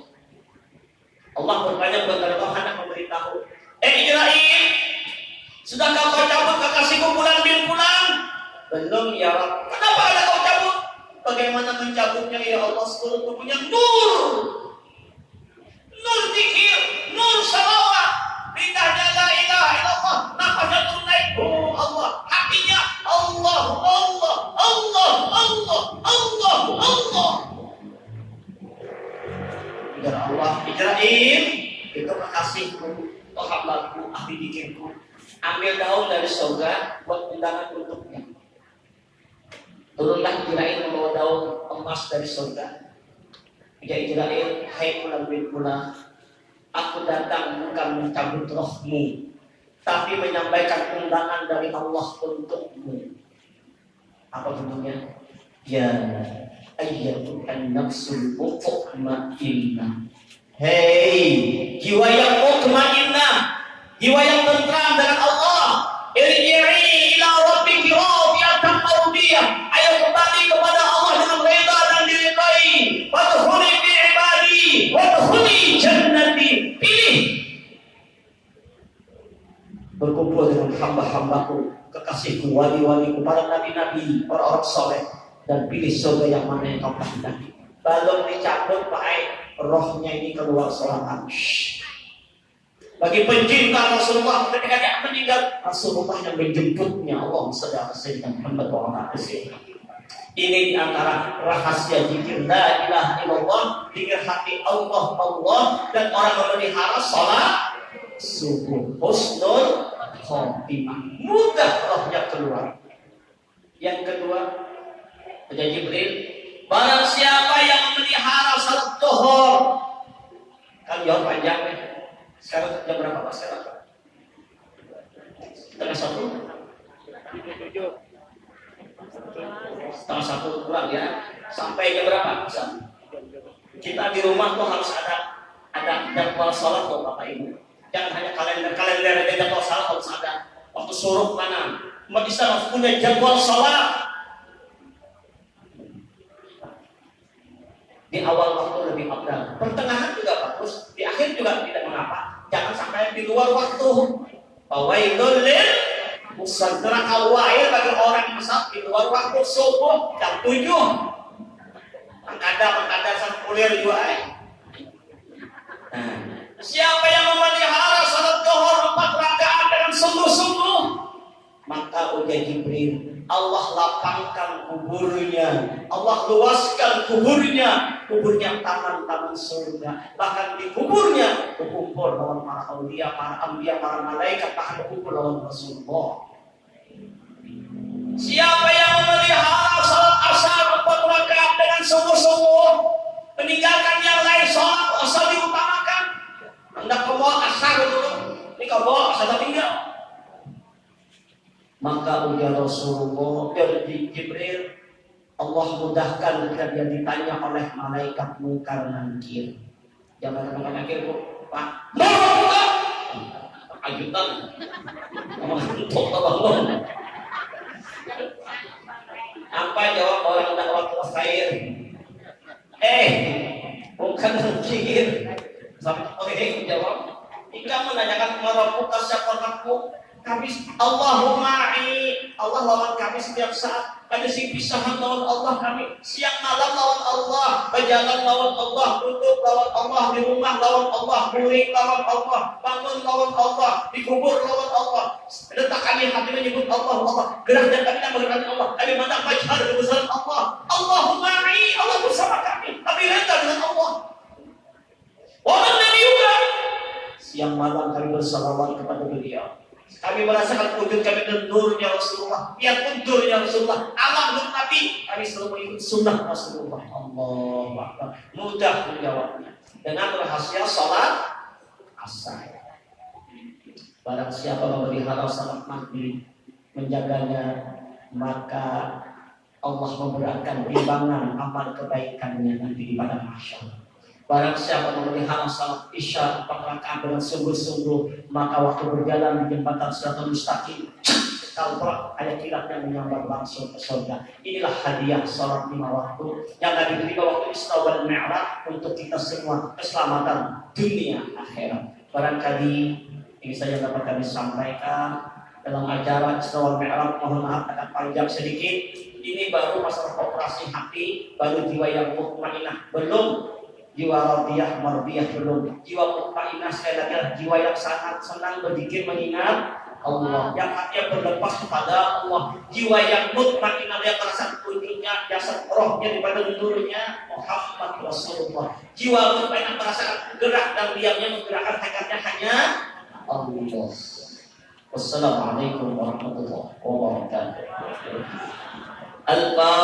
Allah bertanya kepada Tuhan yang memberitahu, Israel, sudahkah kau cabut kekasihku fulan bin fulan? Belum ya Rabb. Kenapa ada kau cabut? Bagaimana mencabutnya ya Allah? Seluruh tubuhnya nur zikir, nur salawat, lidahnya la ilaha illallah, nafasnya turun naik, oh Allah, hatinya Allah. Ya Allah, Israel, itu kekasihku, hambaku, ahli zikirku. Ambil daun dari surga buat undangan untuknya. Turunlah Israel membawa daun emas dari surga. Ya Israel, hai fulan bin fulan, aku datang bukan mencabut rohmu, tapi menyampaikan undangan dari Allah untukmu. Apa bentuknya? Ya ayyatuhan nafsul mutmainnah. Hei, jiwa yang mutmainnah, jiwa yang tentram dengan Allah. Irji'i ila rabbiki radiyatan mardiyah. Ayo kembali kepada Allah dengan reda dan diridai. Wadkhuli fi ibadi, wadkhuli jannati. Pilih berkumpul dengan hamba-hambaku, kekasihku, wali-waliku, para nabi-nabi, orang-orang soleh, dan pilih surga yang mana yang kau kehendaki. Belum dicabut pakai rohnya ini keluar seorang arsh. Bagi pencinta Rasulullah, ketika dia meninggal, Rasulullah yang menjemputnya. Allah sedang sedang Muhammad wa ini di antara rahasia zikir la ilaha illallah, zikir hati Allah, dan orang memelihara salat subuh, husnul khotimah, mudah rohnya keluar. Yang kedua, kata Jibril, barang siapa yang memelihara salat zuhur, kan jawab panjang ya. Sekarang jam berapa Pak sekarang? Setengah satu? Setengah satu kurang ya. Sampai jam berapa? Kita di rumah tuh harus ada jadwal sholat tuh Bapak Ibu. Jangan hanya kalender ada jadwal sholat, harus ada waktu suruh mana. Umat Islam harus punya jadwal sholat. Di awal waktu lebih abdal, pertengahan juga bagus, di akhir juga tidak mengapa. Jangan sampai di luar waktu. Fawailul lil musallin, kawail bagi orang yang sholat di luar waktu subuh jam 7. Mengkada sampai kuliah juga. Siapa yang memelihara salat zuhur 4 rakaat dengan sungguh-sungguh, maka ujar Jibril, Allah lapangkan kuburnya, Allah luaskan kuburnya taman-taman surga. Bahkan di kuburnya berkumpul lawan para aulia, para anbiya, para malaikat, bahkan berkumpul lawan Rasulullah. Siapa yang memelihara salat asar 4 rakaat dengan sungguh-sungguh, meninggalkan yang lain, salat asar diutamakan. Hendak bawa asar dulu, ini kau bawa asar tinggal. Maka ujar Rasulullah dari Jibril, Allah mudahkan ketika dia ditanya oleh malaikat Munkar Nakir. Jangan malaikat Nakir Pak, ajudan, untuk bangun. Apa jawab orang dakwah khair? Bukan Nakir. Sampai jawab. Jika menanyakan Rabbuka siapa Rabbku? Kami Allahumma Allah lawan kami setiap saat. Ada si pisahan lawan Allah kami, siang malam lawan Allah, berjalan lawan Allah, duduk lawan Allah, di rumah lawan Allah, muring lawan Allah, bangun lawan Allah, dikubur lawan Allah. Detak kami hati menyebut Allah, gerak dan kami mengenal Allah. Kami mandang majhar kebesaran Allah. Allahumma Allah bersama kami, kami rela dengan Allah. Wa Nabi juga siang malam kami bersalawat kepada beliau. Kami merasakan wujud kami dan nurnya Rasulullah. Biarpun nurnya Rasulullah, alam nur Nabi, kami selalu mengikut sunnah Rasulullah. Allahu Akbar. Mudah menjawabnya dengan rahasia salat asal. Barang siapa memelihara salat maghrib, menjaganya, maka Allah memberatkan timbangan amal kebaikannya nanti di padang mahsyar. Barang siapa memelihara salat isya 4 rakaat dengan sungguh-sungguh, maka waktu berjalan di jembatan Siratal Mustaqim, kalbrak ada kilat yang menyambar langsung ke surga. Inilah hadiah salat 5 waktu yang Nabi berikan waktu Isra wal Mi'raj untuk kita semua, keselamatan dunia akhirat. Barangkali ini saja dapat kami sampaikan dalam acara Isra wal Mi'raj. Mohon maaf agak panjang sedikit. Ini baru masalah operasi hati, baru jiwa yang mutmainah, belum jiwa radiyah mardiyah, belum jiwa mutmainah. Sekali lagi, jiwa yang sangat senang berzikir mengingat Allah, yang hatinya berlepas kepada Allah. Jiwa yang mutmainah yang merasa kuningnya jasad rohnya daripada nurnya Muhammad Rasulullah. Jiwa mutmainah merasakan gerak dan diamnya menggerakkan tekadnya hanya Allah. Wassalamualaikum warahmatullahi wabarakatuh. Al-Fatihah.